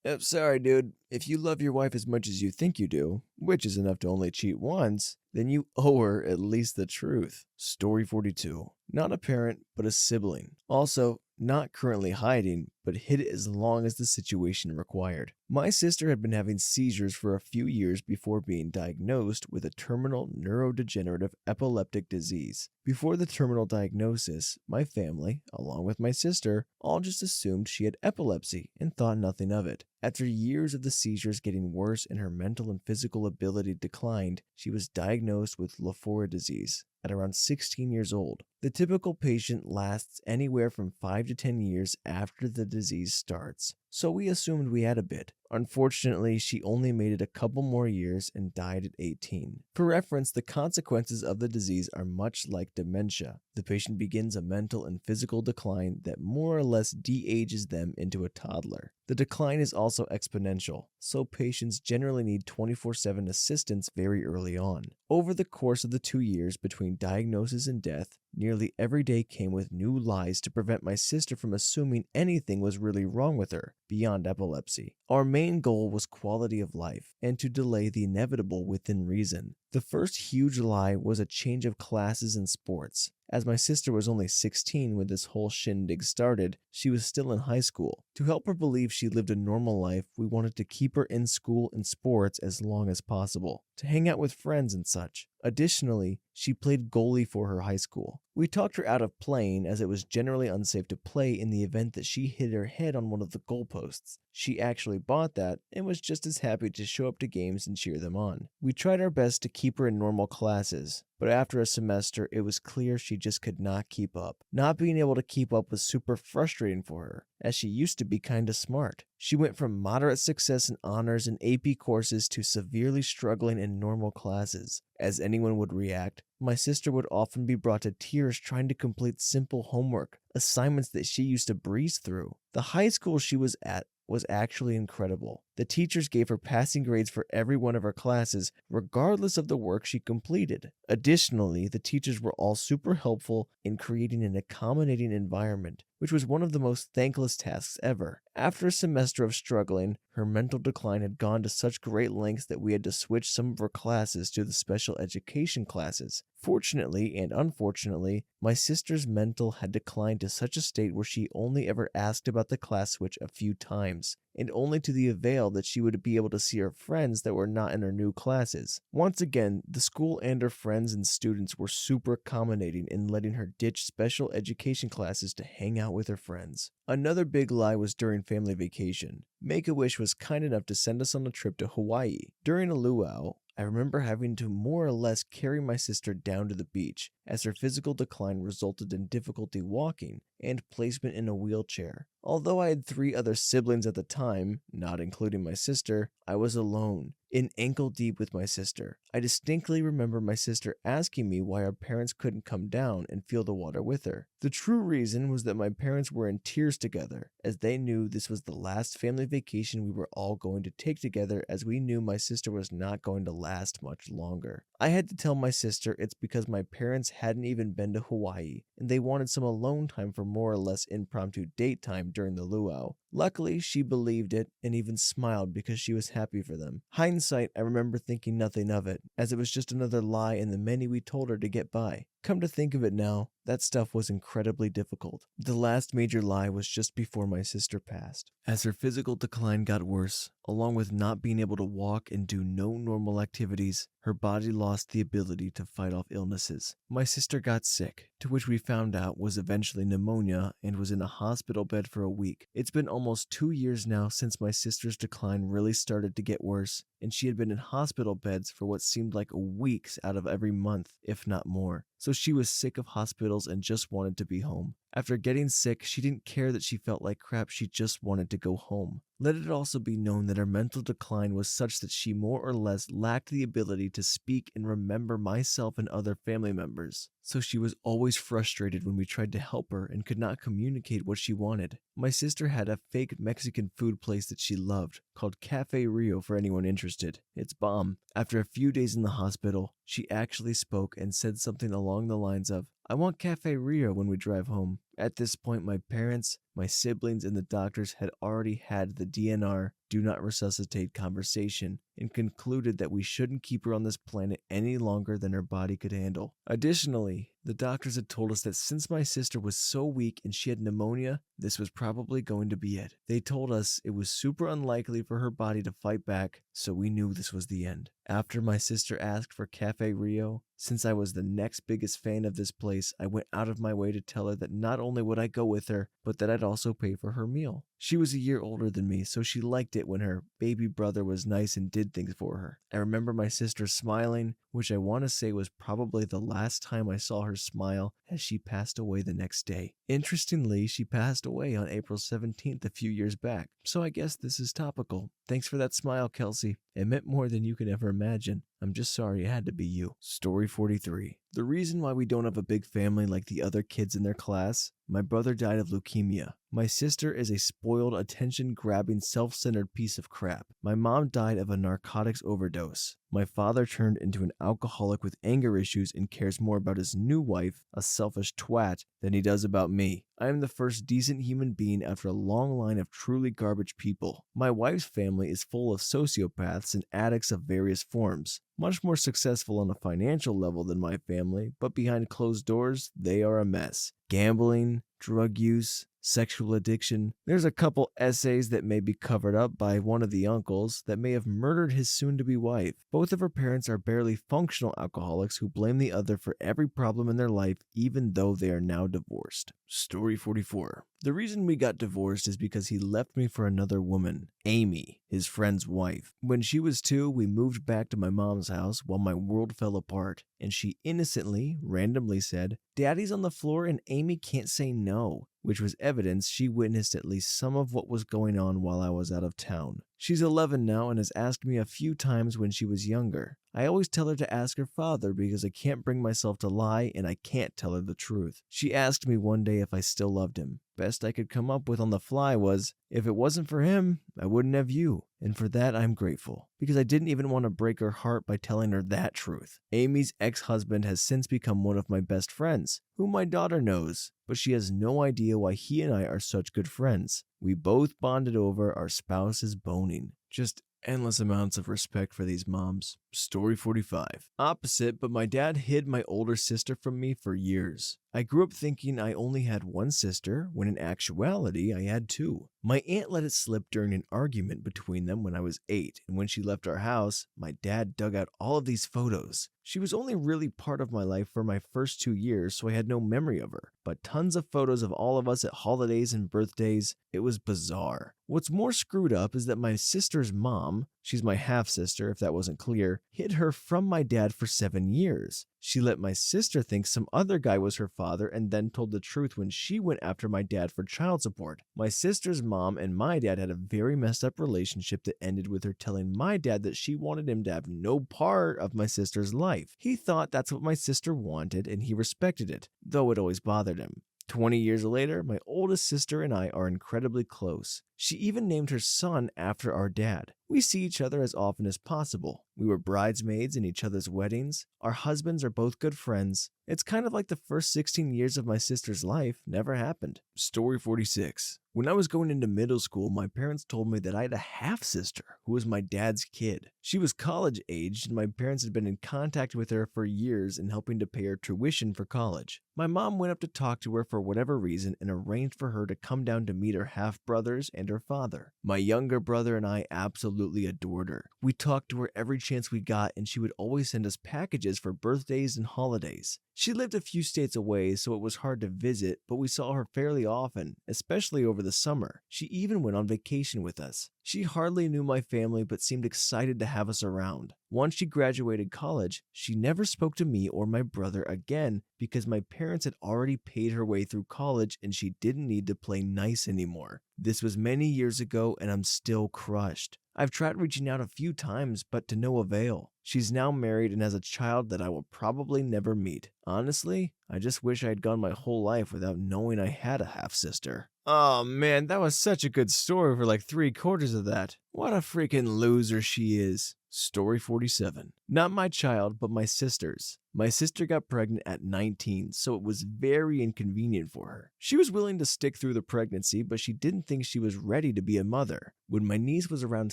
I'm sorry, dude. If you love your wife as much as you think you do, which is enough to only cheat once, then you owe her at least the truth. Story 42. Not a parent, but a sibling. Also, not currently hiding, but hid it as long as the situation required. My sister had been having seizures for a few years before being diagnosed with a terminal neurodegenerative epileptic disease. Before the terminal diagnosis, my family, along with my sister, all just assumed she had epilepsy and thought nothing of it. After years of the seizures getting worse and her mental and physical ability declined, she was diagnosed with Lafora disease at around 16 years old. The typical patient lasts anywhere from 5 to 10 years after the disease starts, so we assumed we had a bit. Unfortunately, she only made it a couple more years and died at 18. For reference, the consequences of the disease are much like dementia. The patient begins a mental and physical decline that more or less de-ages them into a toddler. The decline is also exponential, so patients generally need 24/7 assistance very early on. Over the course of the 2 years between diagnosis and death, nearly every day came with new lies to prevent my sister from assuming anything was really wrong with her, beyond epilepsy. Our main goal was quality of life, and to delay the inevitable within reason. The first huge lie was a change of classes in sports. As my sister was only 16 when this whole shindig started, she was still in high school. To help her believe she lived a normal life, we wanted to keep her in school and sports as long as possible, to hang out with friends and such. Additionally, she played goalie for her high school. We talked her out of playing as it was generally unsafe to play in the event that she hit her head on one of the goalposts. She actually bought that and was just as happy to show up to games and cheer them on. We tried our best to keep her in normal classes, but after a semester, it was clear she just could not keep up. Not being able to keep up was super frustrating for her, as she used to be kinda smart. She went from moderate success in honors and AP courses to severely struggling in normal classes. As anyone would react, my sister would often be brought to tears trying to complete simple homework, assignments that she used to breeze through. The high school she was at was actually incredible. The teachers gave her passing grades for every one of her classes, regardless of the work she completed. Additionally, the teachers were all super helpful in creating an accommodating environment, which was one of the most thankless tasks ever. After a semester of struggling, her mental decline had gone to such great lengths that we had to switch some of her classes to the special education classes. Fortunately and unfortunately, my sister's mental had declined to such a state where she only ever asked about the class switch a few times, and only to the avail that she would be able to see her friends that were not in her new classes. Once again, the school and her friends and students were super accommodating in letting her ditch special education classes to hang out with her friends. Another big lie was during family vacation. Make-A-Wish was kind enough to send us on a trip to Hawaii. During a luau, I remember having to more or less carry my sister down to the beach, as her physical decline resulted in difficulty walking and placement in a wheelchair. Although I had 3 other siblings at the time, not including my sister, I was alone, in ankle deep with my sister. I distinctly remember my sister asking me why our parents couldn't come down and feel the water with her. The true reason was that my parents were in tears together, as they knew this was the last family vacation we were all going to take together, as we knew my sister was not going to last much longer. I had to tell my sister it's because my parents hadn't even been to Hawaii, and they wanted some alone time for more or less impromptu date time during the luau. Luckily, she believed it and even smiled because she was happy for them. Hindsight, I remember thinking nothing of it, as it was just another lie in the many we told her to get by. Come to think of it now, that stuff was incredibly difficult. The last major lie was just before my sister passed. As her physical decline got worse, along with not being able to walk and do no normal activities, her body lost the ability to fight off illnesses. My sister got sick, to which we found out was eventually pneumonia, and was in a hospital bed for a week. It's been almost 2 years now since my sister's decline really started to get worse, and she had been in hospital beds for what seemed like weeks out of every month, if not more. So she was sick of hospitals and just wanted to be home. After getting sick, she didn't care that she felt like crap, she just wanted to go home. Let it also be known that her mental decline was such that she more or less lacked the ability to speak and remember myself and other family members. So she was always frustrated when we tried to help her and could not communicate what she wanted. My sister had a fake Mexican food place that she loved, called Cafe Rio for anyone interested. It's bomb. After a few days in the hospital, she actually spoke and said something along the lines of, "I want Cafe Rio when we drive home." At this point, my parents, my siblings, and the doctors had already had the DNR, do not resuscitate conversation, and concluded that we shouldn't keep her on this planet any longer than her body could handle. Additionally, the doctors had told us that since my sister was so weak and she had pneumonia, this was probably going to be it. They told us it was super unlikely for her body to fight back, so we knew this was the end. After my sister asked for Cafe Rio, since I was the next biggest fan of this place, I went out of my way to tell her that not only would I go with her, but that I'd also pay for her meal. She was a year older than me, so she liked it when her baby brother was nice and did things for her. I remember my sister smiling, which I want to say was probably the last time I saw her smile, as she passed away the next day. Interestingly, she passed away on April 17th a few years back, so I guess this is topical. Thanks for that smile, Kelsey. It meant more than you could ever imagine. I'm just sorry it had to be you. Story 43. The reason why we don't have a big family like the other kids in their class: my brother died of leukemia. My sister is a spoiled, attention-grabbing, self-centered piece of crap. My mom died of a narcotics overdose. My father turned into an alcoholic with anger issues and cares more about his new wife, a selfish twat, than he does about me. I am the first decent human being after a long line of truly garbage people. My wife's family is full of sociopaths and addicts of various forms. Much more successful on a financial level than my family, but behind closed doors, they are a mess. Gambling, drug use, sexual addiction. There's a couple essays that may be covered up by one of the uncles that may have murdered his soon-to-be wife. Both of her parents are barely functional alcoholics who blame the other for every problem in their life, even though they are now divorced. Story 44. The reason we got divorced is because he left me for another woman, Amy, his friend's wife. When she was 2, we moved back to my mom's house while my world fell apart, and she innocently, randomly said, "Daddy's on the floor and Amy can't say no," which was evidence she witnessed at least some of what was going on while I was out of town. She's 11 now and has asked me a few times when she was younger. I always tell her to ask her father because I can't bring myself to lie and I can't tell her the truth. She asked me one day if I still loved him. Best I could come up with on the fly was, if it wasn't for him, I wouldn't have you. And for that, I'm grateful, because I didn't even want to break her heart by telling her that truth. Amy's ex-husband has since become one of my best friends, whom my daughter knows, but she has no idea why he and I are such good friends. We both bonded over our spouses boning. Just endless amounts of respect for these moms. Story 45. Opposite, but my dad hid my older sister from me for years. I grew up thinking I only had one sister, when in actuality I had 2. My aunt let it slip during an argument between them when I was 8, and when she left our house, my dad dug out all of these photos. She was only really part of my life for my first 2 years, so I had no memory of her, but tons of photos of all of us at holidays and birthdays. It was bizarre. What's more screwed up is that my sister's mom, she's my half-sister if that wasn't clear, hid her from my dad for 7 years. She let my sister think some other guy was her father and then told the truth when she went after my dad for child support. My sister's mom and my dad had a very messed up relationship that ended with her telling my dad that she wanted him to have no part of my sister's life. He thought that's what my sister wanted and he respected it, though it always bothered him. 20 years later, my oldest sister and I are incredibly close. She even named her son after our dad. We see each other as often as possible. We were bridesmaids in each other's weddings. Our husbands are both good friends. It's kind of like the first 16 years of my sister's life never happened. Story 46. When I was going into middle school, my parents told me that I had a half-sister who was my dad's kid. She was college-aged, and my parents had been in contact with her for years and helping to pay her tuition for college. My mom went up to talk to her for whatever reason and arranged for her to come down to meet her half-brothers and her father. My younger brother and I absolutely adored her. We talked to her every chance we got, and she would always send us packages for birthdays and holidays. She lived a few states away, so it was hard to visit, but we saw her fairly often, especially over the summer. She even went on vacation with us. She hardly knew my family, but seemed excited to have us around. Once she graduated college, she never spoke to me or my brother again because my parents had already paid her way through college and she didn't need to play nice anymore. This was many years ago and I'm still crushed. I've tried reaching out a few times, but to no avail. She's now married and has a child that I will probably never meet. Honestly, I just wish I had gone my whole life without knowing I had a half-sister. Oh man, that was such a good story for like 3/4 of that. What a freaking loser she is. Story 47. Not my child, but my sister's. My sister got pregnant at 19, so it was very inconvenient for her. She was willing to stick through the pregnancy, but she didn't think she was ready to be a mother. When my niece was around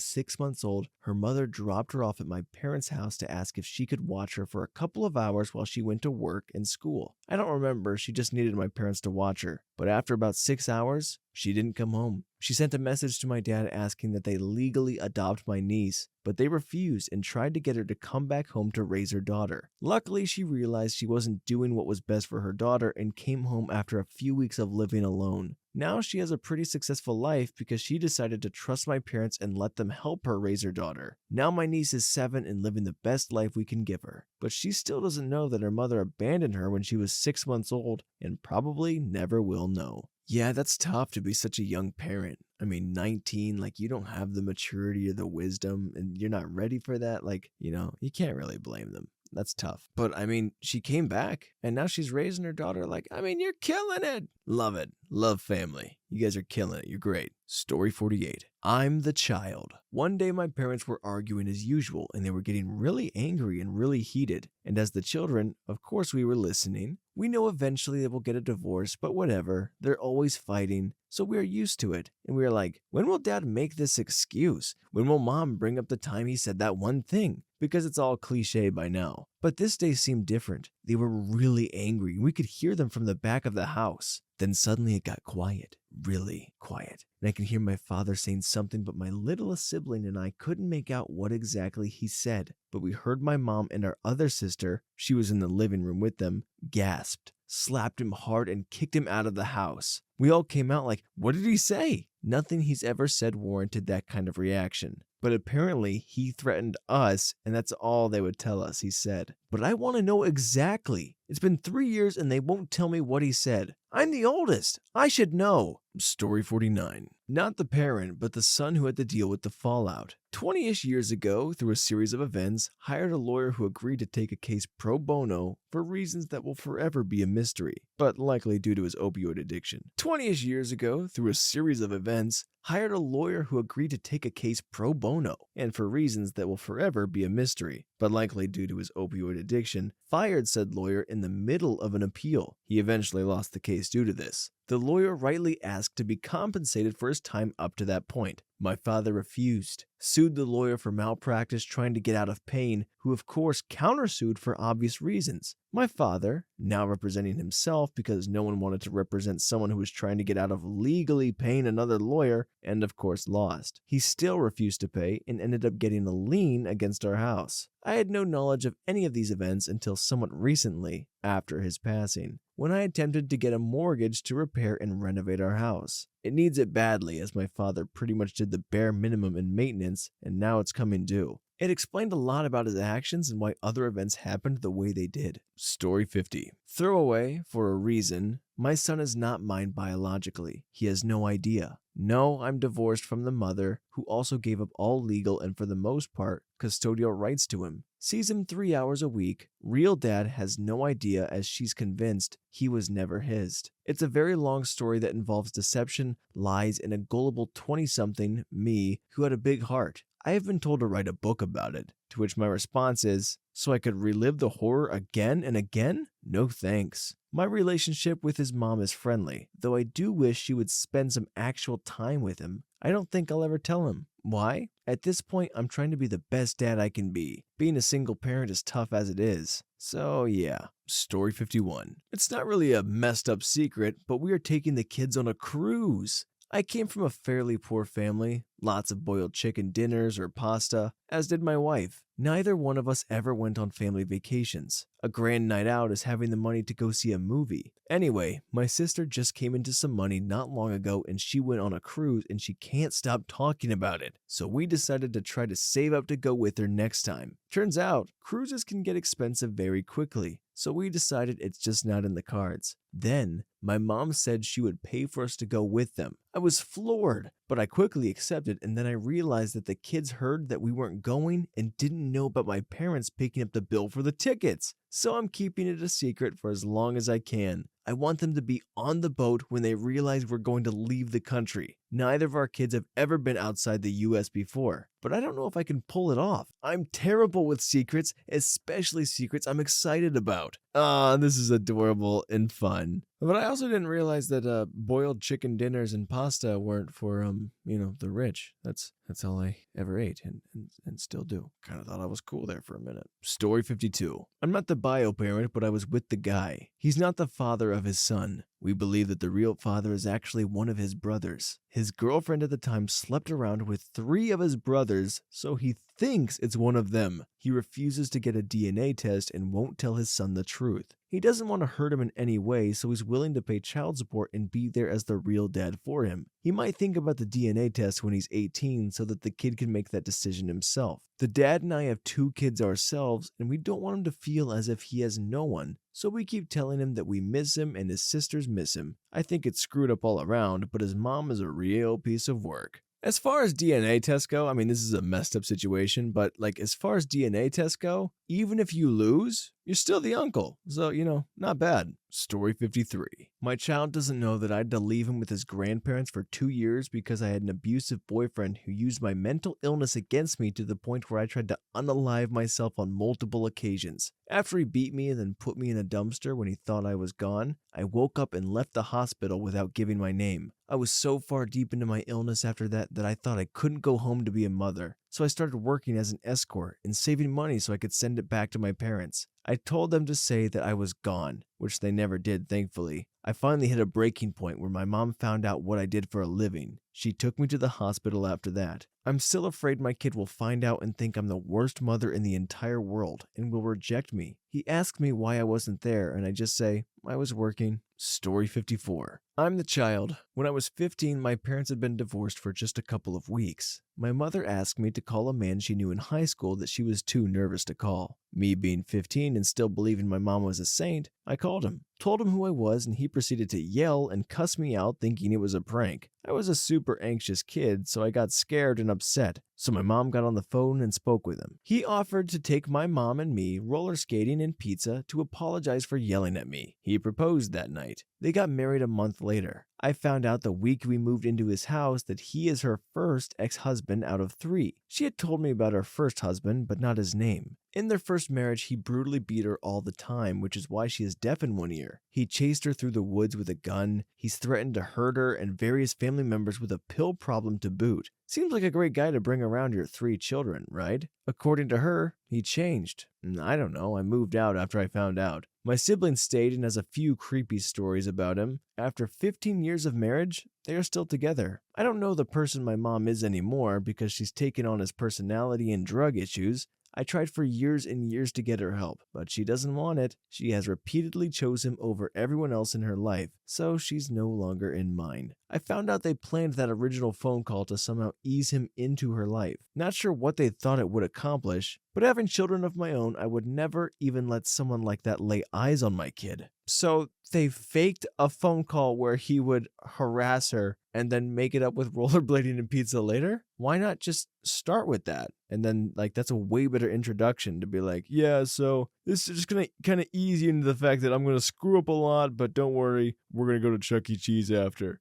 6 months old, her mother dropped her off at my parents' house to ask if she could watch her for a couple of hours while she went to work and school. I don't remember, she just needed my parents to watch her. But after about 6 hours, she didn't come home. She sent a message to my dad asking that they legally adopt my niece, but they refused and tried to get her to come back home to raise her daughter. Luckily, she realized she wasn't doing what was best for her daughter and came home after a few weeks of living alone. Now she has a pretty successful life because she decided to trust my parents and let them help her raise her daughter. Now my niece is 7 and living the best life we can give her, but she still doesn't know that her mother abandoned her when she was 6 months old and probably never will know. Yeah, that's tough to be such a young parent. I mean, 19, like you don't have the maturity or the wisdom and you're not ready for that. Like, you can't really blame them. That's tough. But I mean, she came back and now she's raising her daughter like, I mean, you're killing it. Love it. Love family. You guys are killing it. You're great. Story 48. I'm the child. One day my parents were arguing as usual and they were getting really angry and really heated. And as the children, of course we were listening. We know eventually they will get a divorce, but whatever. They're always fighting. So we are used to it. And we are like, when will dad make this excuse? When will mom bring up the time he said that one thing? Because it's all cliche by now. But this day seemed different. They were really angry. We could hear them from the back of the house. Then suddenly it got quiet, really quiet. And I could hear my father saying something, but my littlest sibling and I couldn't make out what exactly he said. But we heard my mom and our other sister, she was in the living room with them, gasped, slapped him hard and kicked him out of the house. We all came out like, what did he say? Nothing he's ever said warranted that kind of reaction. But apparently he threatened us and that's all they would tell us, he said. But I want to know exactly. It's been 3 years and they won't tell me what he said. I'm the oldest. I should know. Story 49. Not the parent, but the son who had to deal with the fallout. 20-ish years ago, through a series of events, hired a lawyer who agreed to take a case pro bono for reasons that will forever be a mystery, but likely due to his opioid addiction. 20-ish years ago, through a series of events, hired a lawyer who agreed to take a case pro bono, and for reasons that will forever be a mystery, but likely due to his opioid addiction, fired said lawyer in the middle of an appeal. He eventually lost the case due to this. The lawyer rightly asked to be compensated for his time up to that point. My father refused, sued the lawyer for malpractice trying to get out of pain, who of course countersued for obvious reasons. My father, now representing himself because no one wanted to represent someone who was trying to get out of legally paying another lawyer, and of course lost. He still refused to pay and ended up getting a lien against our house. I had no knowledge of any of these events until somewhat recently, after his passing, when I attempted to get a mortgage to repair and renovate our house. It needs it badly, as my father pretty much did the bare minimum in maintenance, and now it's coming due. It explained a lot about his actions and why other events happened the way they did. Story 50. Throwaway, for a reason, my son is not mine biologically. He has no idea. No, I'm divorced from the mother, who also gave up all legal and for the most part, custodial rights to him. Sees him 3 hours a week. Real dad has no idea as she's convinced he was never his. It's a very long story that involves deception, lies, and a gullible 20-something, me, who had a big heart. I have been told to write a book about it, to which my response is, so I could relive the horror again and again? No thanks. My relationship with his mom is friendly, though I do wish she would spend some actual time with him. I don't think I'll ever tell him. Why? At this point, I'm trying to be the best dad I can be. Being a single parent is tough as it is. So yeah. Story 51. It's not really a messed up secret, but we are taking the kids on a cruise. I came from a fairly poor family, lots of boiled chicken dinners or pasta, as did my wife. Neither one of us ever went on family vacations. A grand night out is having the money to go see a movie. Anyway, my sister just came into some money not long ago and she went on a cruise and she can't stop talking about it. So we decided to try to save up to go with her next time. Turns out, cruises can get expensive very quickly, so we decided it's just not in the cards. Then, my mom said she would pay for us to go with them. I was floored, but I quickly accepted, and then I realized that the kids heard that we weren't going and didn't know about my parents picking up the bill for the tickets. So I'm keeping it a secret for as long as I can. I want them to be on the boat when they realize we're going to leave the country. Neither of our kids have ever been outside the US before, but I don't know if I can pull it off. I'm terrible with secrets, especially secrets I'm excited about. This is adorable and fun. But I also didn't realize that boiled chicken dinners and pasta weren't for the rich. That's all I ever ate and still do. Kind of thought I was cool there for a minute. Story 52. I'm not the bio parent, but I was with the guy. He's not the father of his son. We believe that the real father is actually one of his brothers. His girlfriend at the time slept around with 3 of his brothers, so he thinks it's one of them. He refuses to get a DNA test and won't tell his son the truth. He doesn't want to hurt him in any way, so he's willing to pay child support and be there as the real dad for him. He might think about the DNA test when he's 18 so that the kid can make that decision himself. The dad and I have 2 kids ourselves, and we don't want him to feel as if he has no one, so we keep telling him that we miss him and his sisters miss him. I think it's screwed up all around, but his mom is a real piece of work. As far as DNA tests go, I mean, this is a messed up situation, but as far as DNA tests go, even if you lose, you're still the uncle. So, not bad. Story 53. My child doesn't know that I had to leave him with his grandparents for 2 years because I had an abusive boyfriend who used my mental illness against me to the point where I tried to unalive myself on multiple occasions. After he beat me and then put me in a dumpster when he thought I was gone, I woke up and left the hospital without giving my name. I was so far deep into my illness after that I thought I couldn't go home to be a mother. So I started working as an escort and saving money so I could send it back to my parents. I told them to say that I was gone, which they never did, thankfully. I finally hit a breaking point where my mom found out what I did for a living. She took me to the hospital after that. I'm still afraid my kid will find out and think I'm the worst mother in the entire world and will reject me. He asked me why I wasn't there, and I just say, I was working. Story 54. I'm the child. When I was 15, my parents had been divorced for just a couple of weeks. My mother asked me to call a man she knew in high school that she was too nervous to call. Me being 15 and still believing my mom was a saint, I called him, told him who I was, and he proceeded to yell and cuss me out thinking it was a prank. I was a super anxious kid, so I got scared and upset. So my mom got on the phone and spoke with him. He offered to take my mom and me roller skating and pizza to apologize for yelling at me. He proposed that night. They got married a month later. I found out the week we moved into his house that he is her first ex-husband out of 3. She had told me about her first husband, but not his name. In their first marriage, he brutally beat her all the time, which is why she is deaf in one ear. He chased her through the woods with a gun. He's threatened to hurt her and various family members with a pill problem to boot. Seems like a great guy to bring around your 3 children, right? According to her, he changed. I don't know, I moved out after I found out. My sibling stayed and has a few creepy stories about him. After 15 years of marriage, they are still together. I don't know the person my mom is anymore because she's taken on his personality and drug issues. I tried for years and years to get her help, but she doesn't want it. She has repeatedly chosen him over everyone else in her life, so she's no longer in mine. I found out they planned that original phone call to somehow ease him into her life. Not sure what they thought it would accomplish, but having children of my own, I would never even let someone like that lay eyes on my kid. So they faked a phone call where he would harass her and then make it up with rollerblading and pizza later? Why not just start with that? And then, that's a way better introduction to be like, yeah, so this is just going to kind of ease you into the fact that I'm going to screw up a lot, but don't worry, we're going to go to Chuck E. Cheese after.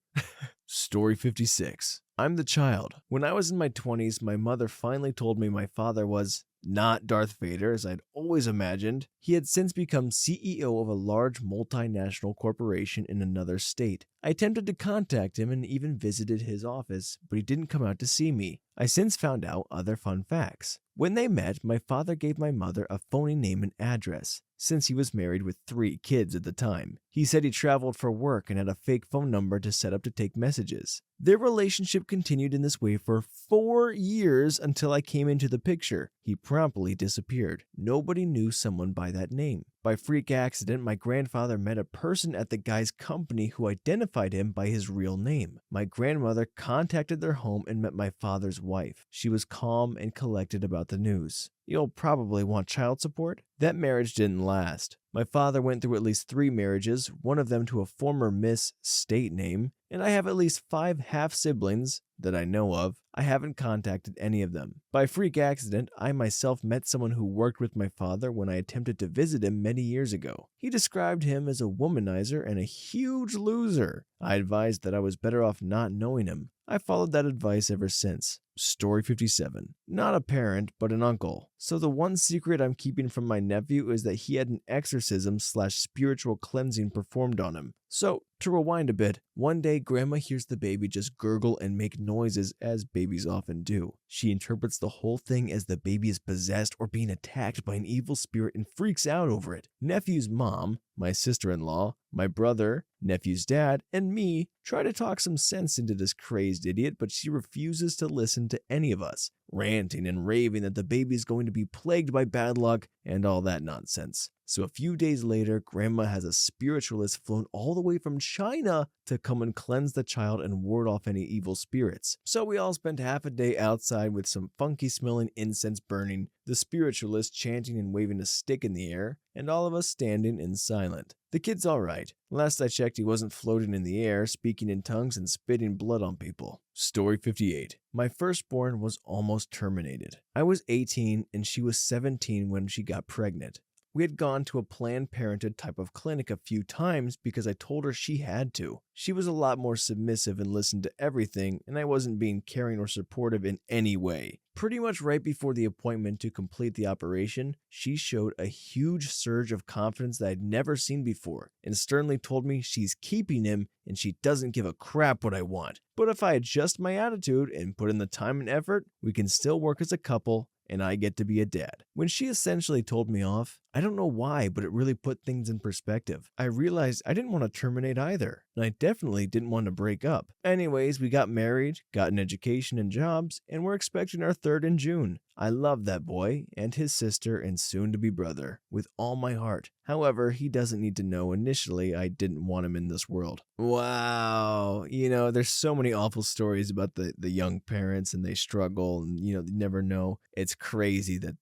Story 56. I'm the child. When I was in my 20s, my mother finally told me my father was not Darth Vader, as I'd always imagined. He had since become CEO of a large multinational corporation in another state. I attempted to contact him and even visited his office, but he didn't come out to see me. I since found out other fun facts. When they met, my father gave my mother a phony name and address, since he was married with 3 kids at the time. He said he traveled for work and had a fake phone number to set up to take messages. Their relationship continued in this way for 4 years until I came into the picture. He promptly disappeared. Nobody knew someone by that name. By freak accident, my grandfather met a person at the guy's company who identified him by his real name. My grandmother contacted their home and met my father's wife. She was calm and collected about the news. You'll probably want child support? That marriage didn't last. My father went through at least 3 marriages, one of them to a former Miss State name, and I have at least 5 half-siblings that I know of. I haven't contacted any of them. By freak accident, I myself met someone who worked with my father when I attempted to visit him many years ago. He described him as a womanizer and a huge loser. I advised that I was better off not knowing him. I followed that advice ever since. Story 57. Not a parent, but an uncle. So the one secret I'm keeping from my nephew is that he had an exorcism/spiritual cleansing performed on him. So, to rewind a bit, one day Grandma hears the baby just gurgle and make noises as babies often do. She interprets the whole thing as the baby is possessed or being attacked by an evil spirit and freaks out over it. Nephew's mom, my sister-in-law, my brother, nephew's dad, and me try to talk some sense into this crazed idiot, but she refuses to listen to any of us, ranting and raving that the baby is going to be plagued by bad luck and all that nonsense. So a few days later, Grandma has a spiritualist flown all the way from China to come and cleanse the child and ward off any evil spirits. So we all spent half a day outside with some funky smelling incense burning, the spiritualist chanting and waving a stick in the air, and all of us standing in silent. The kid's alright. Last I checked, he wasn't floating in the air, speaking in tongues and spitting blood on people. Story 58. My firstborn was almost terminated. I was 18 and she was 17 when she got pregnant. We had gone to a Planned Parenthood type of clinic a few times because I told her she had to. She was a lot more submissive and listened to everything, and I wasn't being caring or supportive in any way. Pretty much right before the appointment to complete the operation, she showed a huge surge of confidence that I'd never seen before, and sternly told me she's keeping him and she doesn't give a crap what I want. But if I adjust my attitude and put in the time and effort, we can still work as a couple and I get to be a dad. When she essentially told me off, I don't know why, but it really put things in perspective. I realized I didn't want to terminate either, and I definitely didn't want to break up. Anyways, we got married, got an education and jobs, and we're expecting our third in June. I love that boy and his sister and soon-to-be brother with all my heart. However, he doesn't need to know initially I didn't want him in this world. Wow. There's so many awful stories about the young parents and they struggle and, they never know. It's crazy that,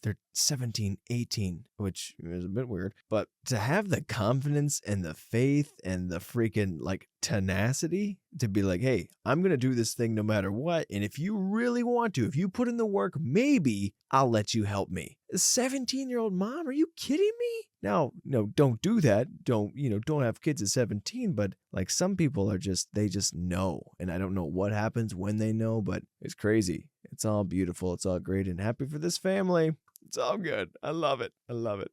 they're 17, 18, which is a bit weird. But to have the confidence and the faith and the freaking tenacity to be like, hey, I'm going to do this thing no matter what. And if you really want to, if you put in the work, maybe I'll let you help me. A 17-year-old mom? Are you kidding me? Now, don't do that. Don't have kids at 17, but some people they just know. And I don't know what happens when they know, but it's crazy. It's all beautiful. It's all great and happy for this family. It's all good. I love it. I love it.